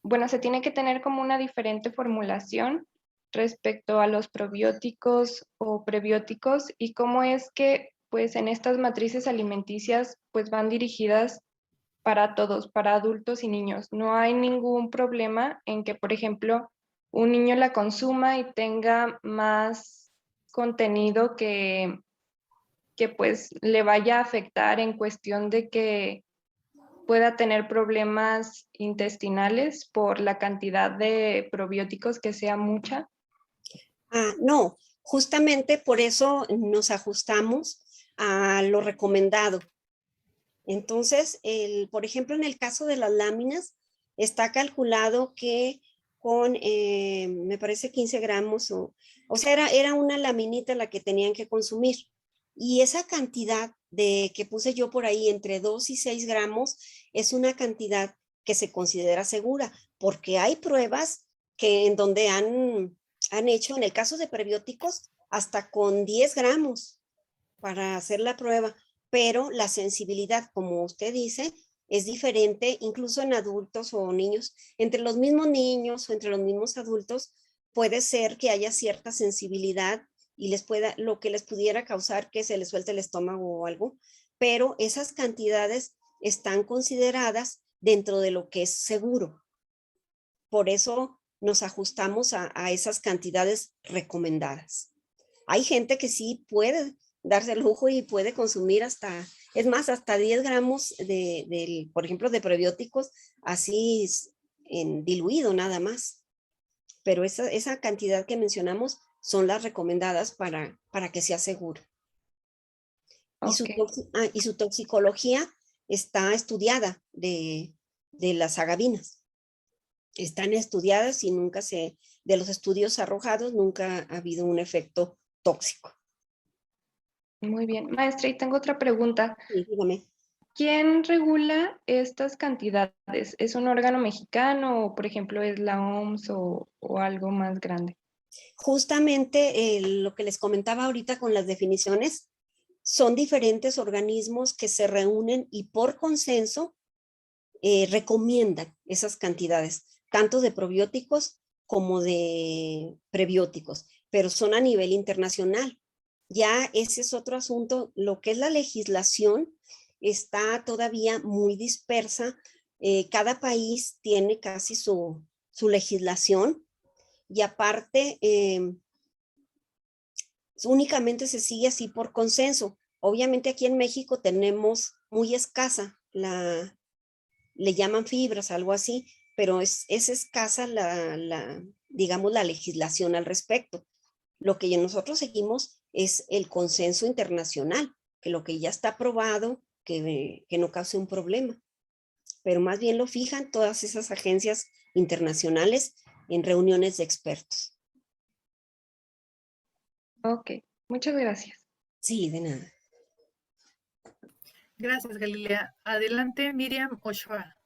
bueno, se tiene que tener como una diferente formulación respecto a los probióticos o prebióticos y cómo es que pues en estas matrices alimenticias pues van dirigidas para todos, para adultos y niños. No hay ningún problema en que, por ejemplo, un niño la consuma y tenga más contenido que pues le vaya a afectar en cuestión de que pueda tener problemas intestinales por la cantidad de probióticos que sea mucha. No, justamente por eso nos ajustamos a lo recomendado. Entonces, por ejemplo, en el caso de las láminas, está calculado que con, me parece 15 gramos, o sea, era una laminita la que tenían que consumir. Y esa cantidad de que puse yo por ahí, entre 2 y 6 gramos, es una cantidad que se considera segura, porque hay pruebas que en donde han hecho, en el caso de prebióticos, hasta con 10 gramos para hacer la prueba, pero la sensibilidad, como usted dice, es diferente incluso en adultos o niños. Entre los mismos niños o entre los mismos adultos puede ser que haya cierta sensibilidad y lo que les pudiera causar que se les suelte el estómago o algo, pero esas cantidades están consideradas dentro de lo que es seguro. Por eso nos ajustamos a esas cantidades recomendadas. Hay gente que sí puede darse el lujo y puede consumir es más, hasta 10 gramos por ejemplo, de prebióticos, así en diluido nada más. Pero esa cantidad que mencionamos son las recomendadas para que sea seguro. Okay. Y su toxicología está estudiada de las agavinas. Están estudiadas y de los estudios arrojados, nunca ha habido un efecto tóxico. Muy bien. Maestra, y tengo otra pregunta. Sí, dígame. ¿Quién regula estas cantidades? ¿Es un órgano mexicano o, por ejemplo, es la OMS o algo más grande? Justamente lo que les comentaba ahorita con las definiciones, son diferentes organismos que se reúnen y por consenso recomiendan esas cantidades, tanto de probióticos como de prebióticos, pero son a nivel internacional. Ya ese es otro asunto. Lo que es la legislación está todavía muy dispersa. Cada país tiene casi su legislación y aparte únicamente se sigue así por consenso. Obviamente aquí en México tenemos muy escasa le llaman fibras, algo así, pero es escasa digamos, la legislación al respecto. Lo que nosotros seguimos es el consenso internacional, que lo que ya está aprobado, que no cause un problema. Pero más bien lo fijan todas esas agencias internacionales en reuniones de expertos. Ok, muchas gracias. Sí, de nada. Gracias, Galilea. Adelante, Miriam Ochoa.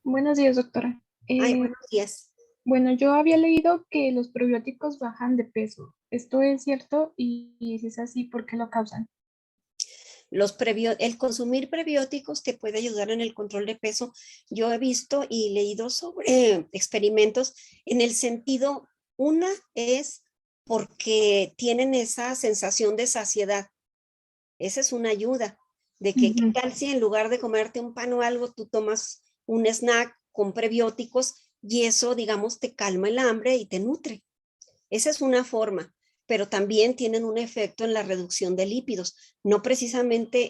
Buenos días, doctora. Buenos días. Bueno, yo había leído que los probióticos bajan de peso. ¿Esto es cierto? Y si es así, ¿por qué lo causan? El consumir prebióticos te puede ayudar en el control de peso. Yo he visto y leído sobre experimentos en el sentido, una es porque tienen esa sensación de saciedad. Esa es una ayuda, de que qué tal si en lugar de comerte un pan o algo, tú tomas un snack con prebióticos y eso, digamos, te calma el hambre y te nutre. Esa es una forma, pero también tienen un efecto en la reducción de lípidos, no precisamente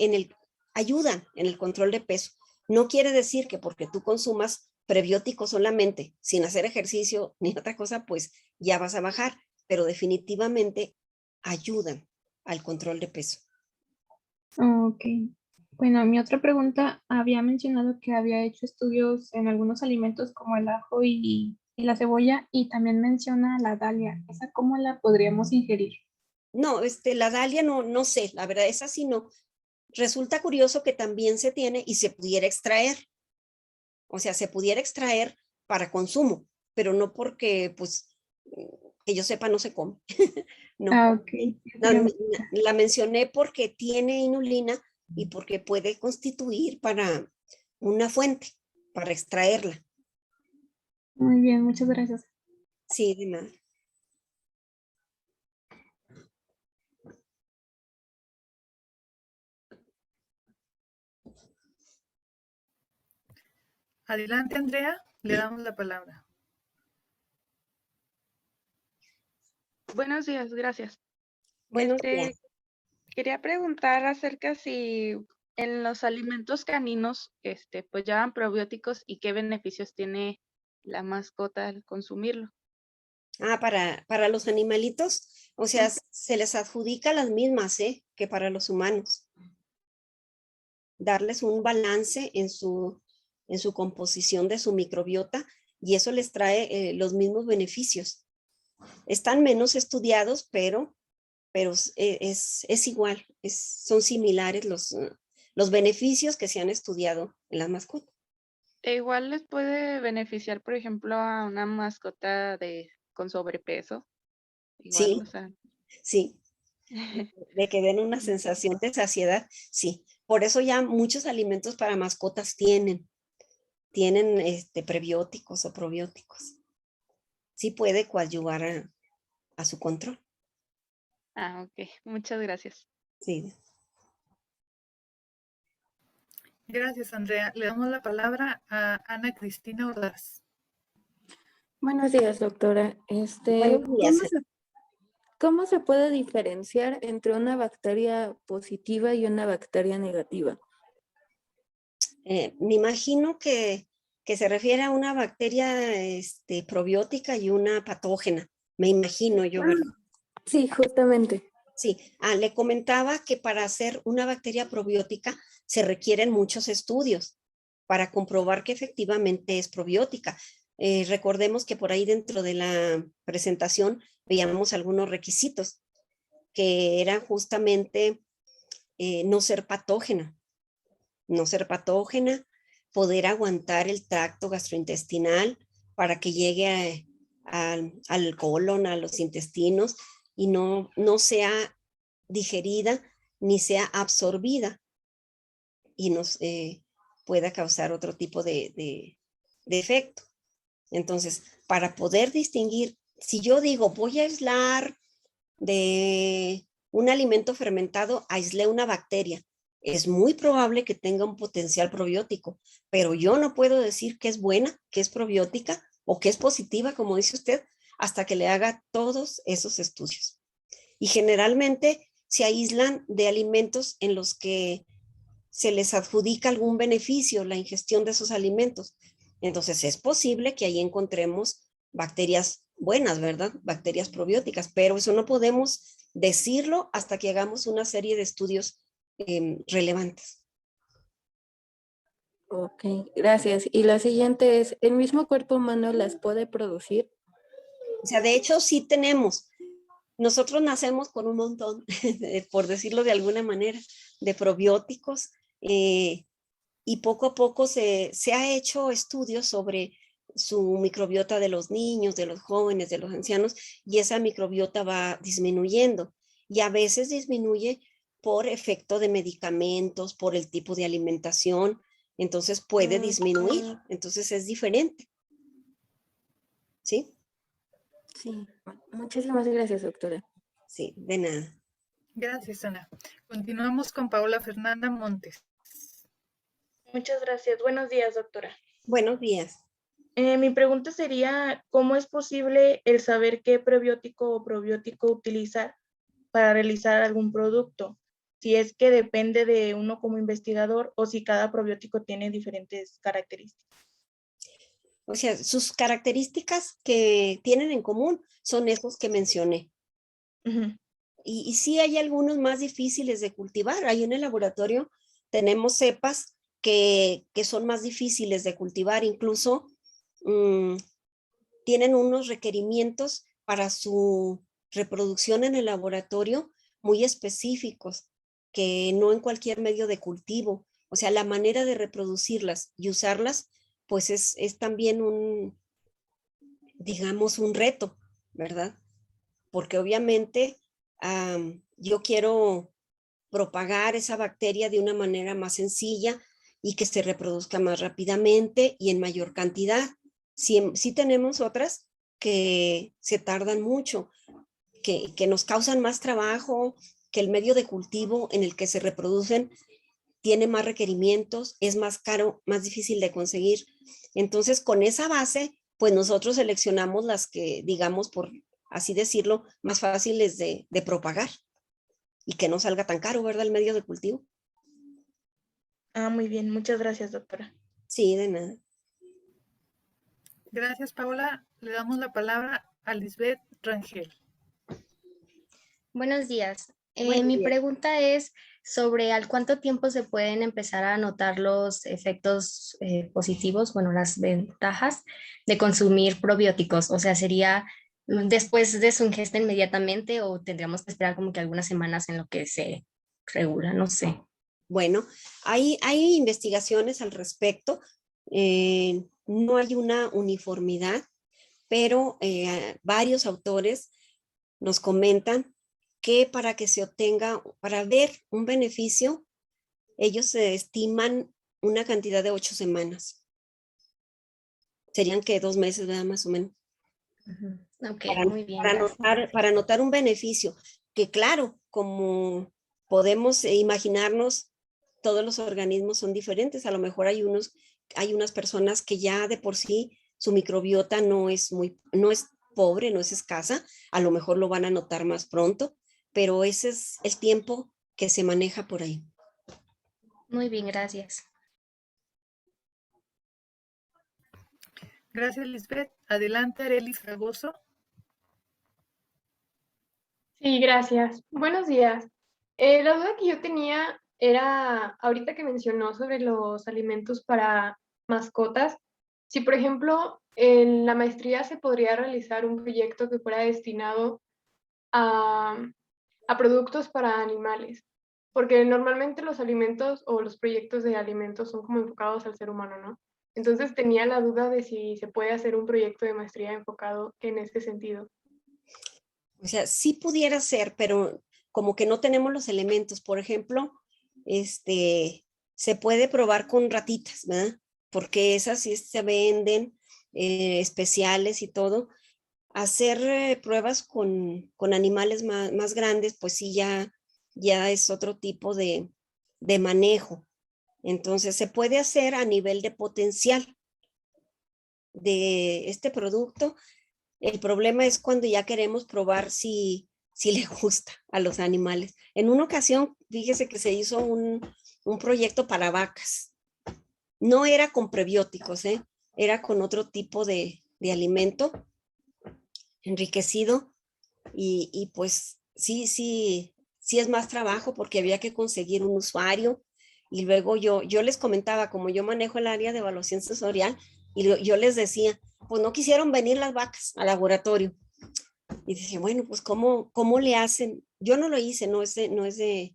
ayudan en el control de peso. No quiere decir que porque tú consumas prebióticos solamente, sin hacer ejercicio ni otra cosa, pues ya vas a bajar, pero definitivamente ayudan al control de peso. Ok. Bueno, mi otra pregunta, había mencionado que había hecho estudios en algunos alimentos como el ajo y la cebolla, y también menciona la dalia. ¿Esa cómo la podríamos ingerir? No, la dalia no sé, la verdad es así no. Resulta curioso que también se tiene y se pudiera extraer. O sea, se pudiera extraer para consumo, pero no porque, pues, que yo sepa, no se come. No. Ah, ok. La mencioné porque tiene inulina y porque puede constituir para una fuente, para extraerla. Muy bien, muchas gracias. Sí, de nada. Adelante, Andrea, le damos la palabra. Buenos días, gracias. Buenos días. Quería preguntar acerca si en los alimentos caninos, pues llevan probióticos y qué beneficios tiene la mascota al consumirlo. Para los animalitos, o sea, se les adjudica las mismas, que para los humanos. Darles un balance en su composición de su microbiota y eso les trae los mismos beneficios. Están menos estudiados, pero es igual, son similares los beneficios que se han estudiado en las mascotas. E igual les puede beneficiar, por ejemplo, a una mascota con sobrepeso. Igual, Sí, o sea. sí, de que den una sensación de saciedad, sí. Por eso ya muchos alimentos para mascotas tienen prebióticos o probióticos. Sí puede coadyuvar a su control. Ah, ok. Muchas gracias. Sí. Gracias, Andrea. Le damos la palabra a Ana Cristina Ordaz. Buenos días, doctora. Buenos días. ¿Cómo se puede diferenciar entre una bacteria positiva y una bacteria negativa? Me imagino que se refiere a una bacteria probiótica y una patógena. Me imagino yo, ¿verdad? Sí, justamente. Sí. Le comentaba que para hacer una bacteria probiótica se requieren muchos estudios para comprobar que efectivamente es probiótica. Recordemos que por ahí dentro de la presentación veíamos algunos requisitos que eran justamente no ser patógena, poder aguantar el tracto gastrointestinal para que llegue al colon, a los intestinos y no sea digerida ni sea absorbida y nos pueda causar otro tipo de efecto. Entonces, para poder distinguir, si yo digo voy a aislar de un alimento fermentado, aislé una bacteria, es muy probable que tenga un potencial probiótico, pero yo no puedo decir que es buena, que es probiótica o que es positiva, como dice usted, hasta que le haga todos esos estudios. Y generalmente se aíslan de alimentos en los que se les adjudica algún beneficio la ingestión de esos alimentos. Entonces es posible que ahí encontremos bacterias buenas, ¿verdad? Bacterias probióticas, pero eso no podemos decirlo hasta que hagamos una serie de estudios relevantes. Ok, gracias. Y la siguiente es, ¿el mismo cuerpo humano las puede producir? O sea, de hecho sí tenemos. Nosotros nacemos con un montón, por decirlo de alguna manera, de probióticos y poco a poco se ha hecho estudios sobre su microbiota de los niños, de los jóvenes, de los ancianos, y esa microbiota va disminuyendo. Y a veces disminuye por efecto de medicamentos, por el tipo de alimentación, entonces puede disminuir, entonces es diferente. ¿Sí? Sí, muchísimas gracias, doctora. Sí, de nada. Gracias, Ana. Continuamos con Paola Fernanda Montes. Muchas gracias. Buenos días, doctora. Buenos días. Mi pregunta sería, ¿cómo es posible el saber qué prebiótico o probiótico utilizar para realizar algún producto? Si es que depende de uno como investigador o si cada probiótico tiene diferentes características. O sea, sus características que tienen en común son esos que mencioné. Ujú. Y sí hay algunos más difíciles de cultivar. Ahí en el laboratorio tenemos cepas que son más difíciles de cultivar. Incluso tienen unos requerimientos para su reproducción en el laboratorio muy específicos, que no en cualquier medio de cultivo. O sea, la manera de reproducirlas y usarlas, pues es también digamos, un reto, ¿verdad? Porque obviamente yo quiero propagar esa bacteria de una manera más sencilla y que se reproduzca más rápidamente y en mayor cantidad. Sí tenemos otras que se tardan mucho, que nos causan más trabajo, que el medio de cultivo en el que se reproducen tiene más requerimientos, es más caro, más difícil de conseguir. Entonces, con esa base, pues nosotros seleccionamos las que, digamos, por así decirlo, más fáciles de propagar y que no salga tan caro, ¿verdad? El medio de cultivo. Muy bien. Muchas gracias, doctora. Sí, de nada. Gracias, Paola. Le damos la palabra a Lisbeth Rangel. Buenos días. Buenos Mi días. pregunta es sobre al cuánto tiempo se pueden empezar a notar los efectos positivos, bueno, las ventajas de consumir probióticos. O sea, ¿sería después de su ingesta inmediatamente o tendríamos que esperar como que algunas semanas en lo que se regula? No sé. Bueno, hay investigaciones al respecto. No hay una uniformidad, pero varios autores nos comentan que para que se obtenga, para ver un beneficio, ellos se estiman una cantidad de 8 semanas. Serían que 2 meses, ¿verdad? Más o menos. Ok, muy bien. Para notar un beneficio, que claro, como podemos imaginarnos, todos los organismos son diferentes. A lo mejor hay unas personas que ya de por sí su microbiota no es pobre, no es escasa, a lo mejor lo van a notar más pronto, pero ese es el tiempo que se maneja por ahí. Muy bien, gracias. Gracias, Lisbeth. Adelante, Arelis Fragoso. Sí, gracias. Buenos días. La duda que yo tenía era, ahorita que mencionó sobre los alimentos para mascotas, si por ejemplo en la maestría se podría realizar un proyecto que fuera destinado a productos para animales, porque normalmente los alimentos o los proyectos de alimentos son como enfocados al ser humano, ¿no? Entonces tenía la duda de si se puede hacer un proyecto de maestría enfocado en este sentido. O sea, sí pudiera ser, pero como que no tenemos los elementos. Por ejemplo, se puede probar con ratitas, ¿verdad? Porque esas sí se venden especiales y todo. Hacer pruebas con animales más grandes, pues sí, ya es otro tipo de manejo. Entonces, se puede hacer a nivel de potencial de este producto. El problema es cuando ya queremos probar si le gusta a los animales. En una ocasión, fíjese que se hizo un proyecto para vacas. No era con prebióticos, era con otro tipo de alimento enriquecido y pues sí es más trabajo porque había que conseguir un usuario y luego yo les comentaba, como yo manejo el área de evaluación sensorial, y yo les decía, pues no quisieron venir las vacas al laboratorio. Y dije, bueno, pues ¿cómo le hacen? Yo no lo hice, no es de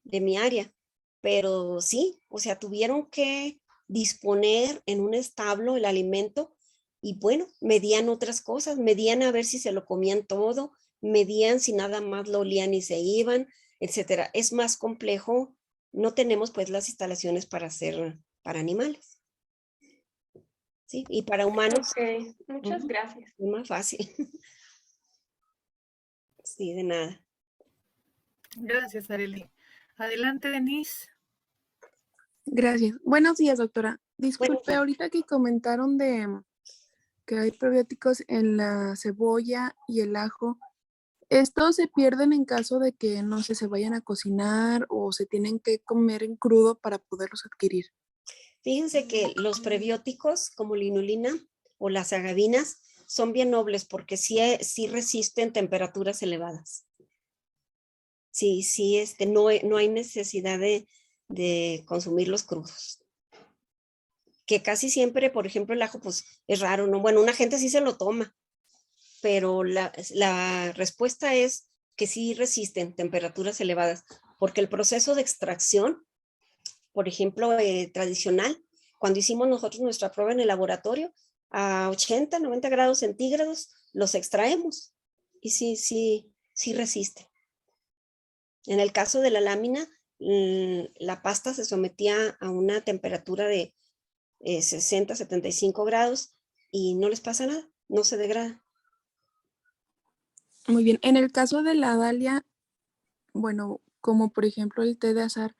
mi área, pero sí, o sea, tuvieron que disponer en un establo el alimento y bueno, medían otras cosas, medían a ver si se lo comían todo, medían si nada más lo olían y se iban, etcétera. Es más complejo, no tenemos pues las instalaciones para hacer para animales. Sí, y para humanos Ok, muchas gracias. es más fácil. Sí, de nada. Gracias, Arely. Adelante, Denise. Gracias. Buenos días, doctora. Buenos Disculpe, días. ahorita que comentaron de que hay probióticos en la cebolla y el ajo, ¿estos se pierden en caso de que, no sé, se vayan a cocinar o se tienen que comer en crudo para poderlos adquirir? Fíjense que los prebióticos como la inulina o las agavinas son bien nobles porque sí resisten temperaturas elevadas. Sí, no hay necesidad de consumirlos crudos. Que casi siempre, por ejemplo, el ajo, pues es raro, ¿no? Bueno, una gente sí se lo toma, pero la respuesta es que sí resisten temperaturas elevadas, porque el proceso de extracción, por ejemplo, tradicional, cuando hicimos nosotros nuestra prueba en el laboratorio, a 80, 90 grados centígrados, los extraemos y sí resisten. En el caso de la lámina, la pasta se sometía a una temperatura de 60, 75 grados y no les pasa nada, no se degrada. Muy bien. En el caso de la dalia, bueno, como por ejemplo el té de azahar,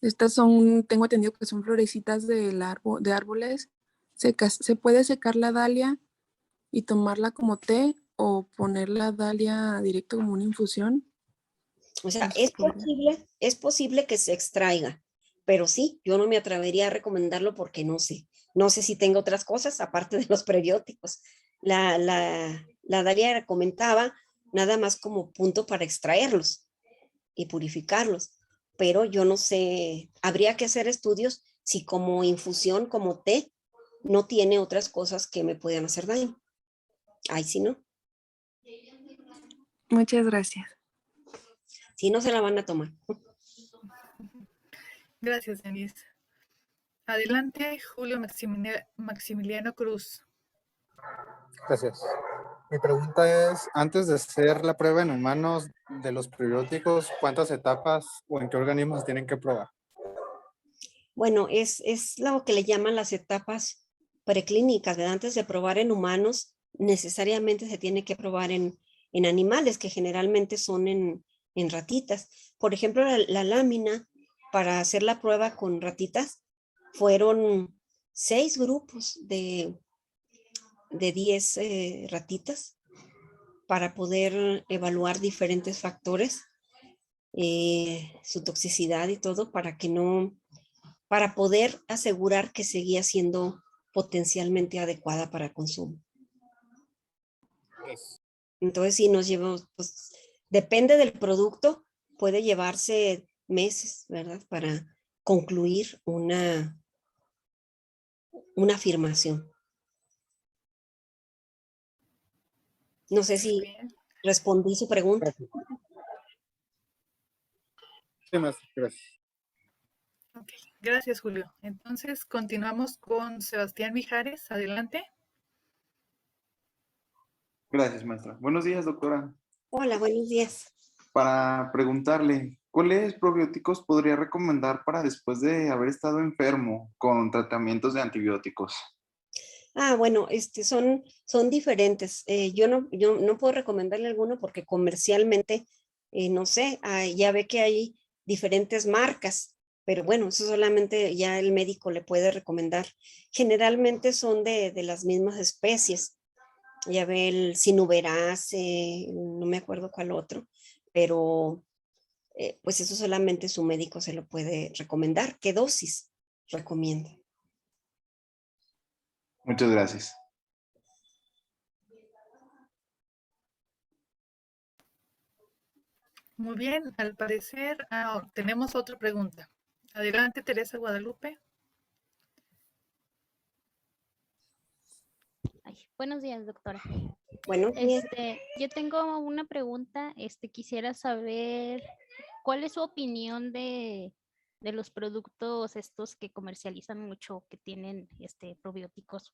estas son, tengo entendido que son florecitas de árboles secas. ¿Se puede secar la dalia y tomarla como té o poner la dalia directo como una infusión? O sea, ¿No se podría? es posible que se extraiga, pero sí, yo no me atrevería a recomendarlo porque no sé. No sé si tengo otras cosas aparte de los prebióticos. La Dalia comentaba nada más como punto para extraerlos y purificarlos, pero yo no sé, habría que hacer estudios si como infusión, como té, no tiene otras cosas que me puedan hacer daño. Ay, si no, Muchas gracias. si no se la van a tomar. Gracias, Denise. Adelante, Julio Maximiliano Cruz. Gracias. Mi pregunta es, antes de hacer la prueba en humanos de los prebióticos, ¿cuántas etapas o en qué organismos se tienen que probar? Bueno, es lo que le llaman las etapas preclínicas, ¿verdad? Antes de probar en humanos, necesariamente se tiene que probar en animales, que generalmente son en ratitas. Por ejemplo, la lámina, para hacer la prueba con ratitas, fueron 6 grupos de 10 ratitas para poder evaluar diferentes factores, su toxicidad y todo, para poder asegurar que seguía siendo potencialmente adecuada para consumo. Entonces, si nos llevamos, pues depende del producto, puede llevarse meses, ¿verdad? Para concluir una afirmación. No sé si respondí su pregunta. Sí, maestra, gracias. Ok, gracias, Julio. Entonces, continuamos con Sebastián Mijares. Adelante. Gracias, maestra. Buenos días, doctora. Hola, buenos días. Para preguntarle, ¿cuáles probióticos podría recomendar para después de haber estado enfermo con tratamientos de antibióticos? Bueno, son diferentes. Yo no puedo recomendarle alguno porque comercialmente, no sé, ya ve que hay diferentes marcas, pero bueno, eso solamente ya el médico le puede recomendar. Generalmente son de las mismas especies. Ya ve el Sinuberase, no me acuerdo cuál otro, pero pues eso solamente su médico se lo puede recomendar. ¿Qué dosis recomienda? Muchas gracias. Muy bien, al parecer tenemos otra pregunta. Adelante, Teresa Guadalupe. Buenos días, doctora. Buenos días. Yo tengo una pregunta. Quisiera saber cuál es su opinión de los productos estos que comercializan mucho, que tienen probióticos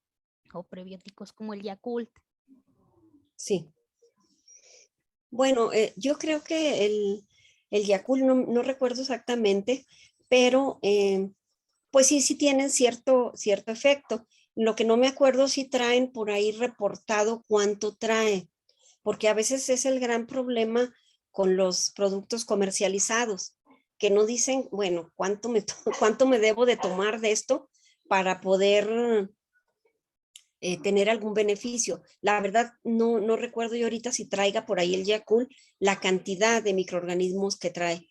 o prebióticos como el Yakult. Sí. Bueno, yo creo que el Yakult, no recuerdo exactamente, pero pues sí tienen cierto efecto. Lo que no me acuerdo si traen por ahí reportado cuánto trae, porque a veces es el gran problema con los productos comercializados, que no dicen, bueno, cuánto me debo de tomar de esto para poder tener algún beneficio. La verdad, no recuerdo yo ahorita si traiga por ahí el Yakult, la cantidad de microorganismos que trae.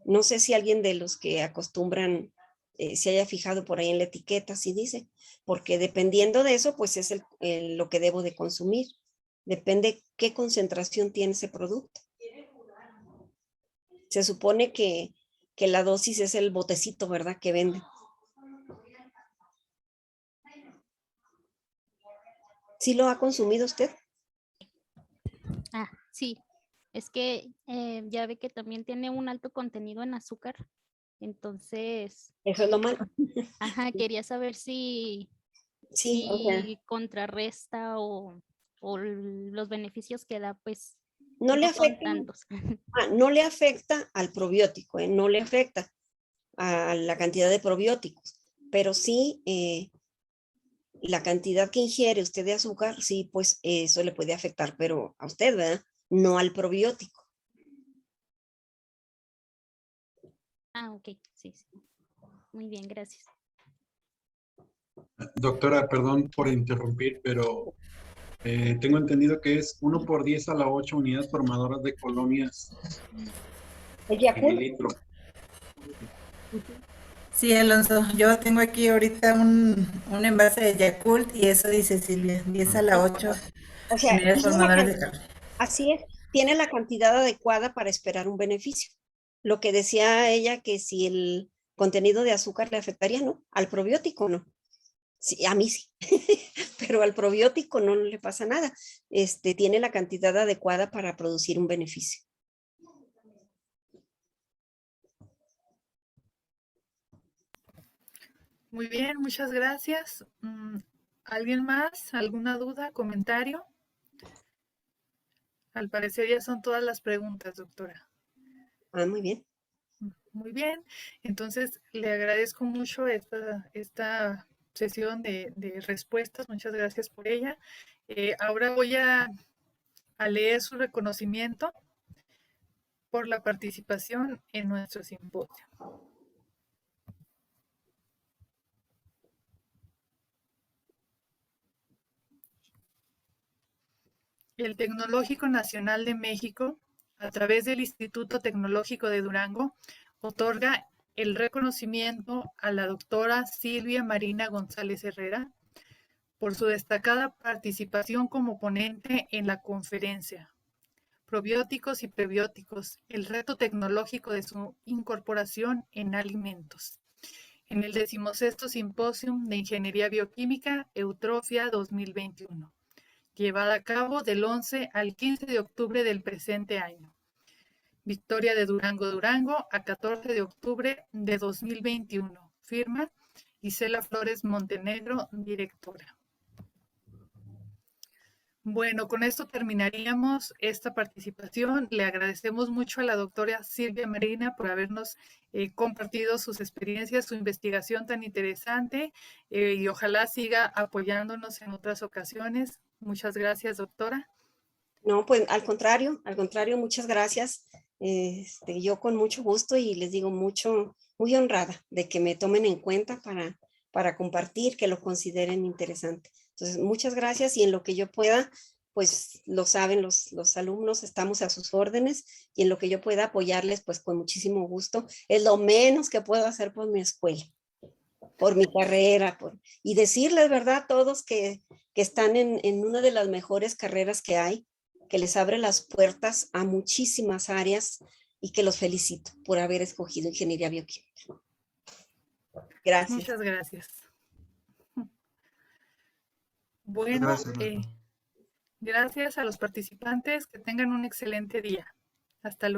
No sé si alguien de los que acostumbran se haya fijado por ahí en la etiqueta, si dice, porque dependiendo de eso, pues es lo que debo de consumir. Depende qué concentración tiene ese producto. Se supone que la dosis es el botecito, ¿verdad? Que venden. ¿Sí lo ha consumido usted? Ah, sí. Es que ya ve que también tiene un alto contenido en azúcar. Entonces, Eso es lo malo. ajá, quería saber si Sí, o sea, contrarresta o los beneficios que da, pues, no le no son afecta, tantos. no le afecta al probiótico, no le afecta a la cantidad de probióticos, pero sí la cantidad que ingiere usted de azúcar, sí, pues eso le puede afectar, pero a usted, ¿verdad? No al probiótico. Ah, ok, sí, sí. Muy bien, gracias. Doctora, perdón por interrumpir, pero tengo entendido que es 1 por 10 a la 8 unidades formadoras de colonias ¿El en Yakult? mililitro. Sí, Alonso, yo tengo aquí ahorita un envase de Yakult y eso dice Silvia, 10 a la 8 O sea, unidades formadoras de calorías. así es, tiene la cantidad adecuada para esperar un beneficio. Lo que decía ella, que si el contenido de azúcar le afectaría, no, al probiótico no. Sí, a mí sí, pero al probiótico no le pasa nada. Tiene la cantidad adecuada para producir un beneficio. Muy bien, muchas gracias. ¿Alguien más? ¿Alguna duda, comentario? Al parecer ya son todas las preguntas, doctora. Ah, muy bien. Muy bien. Entonces, le agradezco mucho esta sesión de respuestas. Muchas gracias por ella. Ahora voy a leer su reconocimiento por la participación en nuestro simposio. El Tecnológico Nacional de México, a través del Instituto Tecnológico de Durango, otorga el reconocimiento a la doctora Silvia Marina González Herrera por su destacada participación como ponente en la conferencia Probióticos y Prebióticos, el reto tecnológico de su incorporación en alimentos, en el 16º Simposium de Ingeniería Bioquímica Eutrofia 2021. Llevada a cabo del 11 al 15 de octubre del presente año. Victoria de Durango, Durango, a 14 de octubre de 2021. Firma Gisela Flores Montenegro, directora. Bueno, con esto terminaríamos esta participación. Le agradecemos mucho a la doctora Silvia Marina por habernos compartido sus experiencias, su investigación tan interesante y ojalá siga apoyándonos en otras ocasiones. Muchas gracias, doctora. No, pues al contrario, muchas gracias. Yo con mucho gusto y les digo muy honrada de que me tomen en cuenta para compartir, que lo consideren interesante. Entonces, muchas gracias y en lo que yo pueda, pues lo saben los alumnos, estamos a sus órdenes y en lo que yo pueda apoyarles, pues con muchísimo gusto. Es lo menos que puedo hacer por mi escuela, por mi carrera, y decirles, ¿verdad? Todos que están en una de las mejores carreras que hay, que les abre las puertas a muchísimas áreas y que los felicito por haber escogido Ingeniería Bioquímica. Gracias. Muchas gracias. Bueno, gracias a los participantes. Que tengan un excelente día. Hasta luego.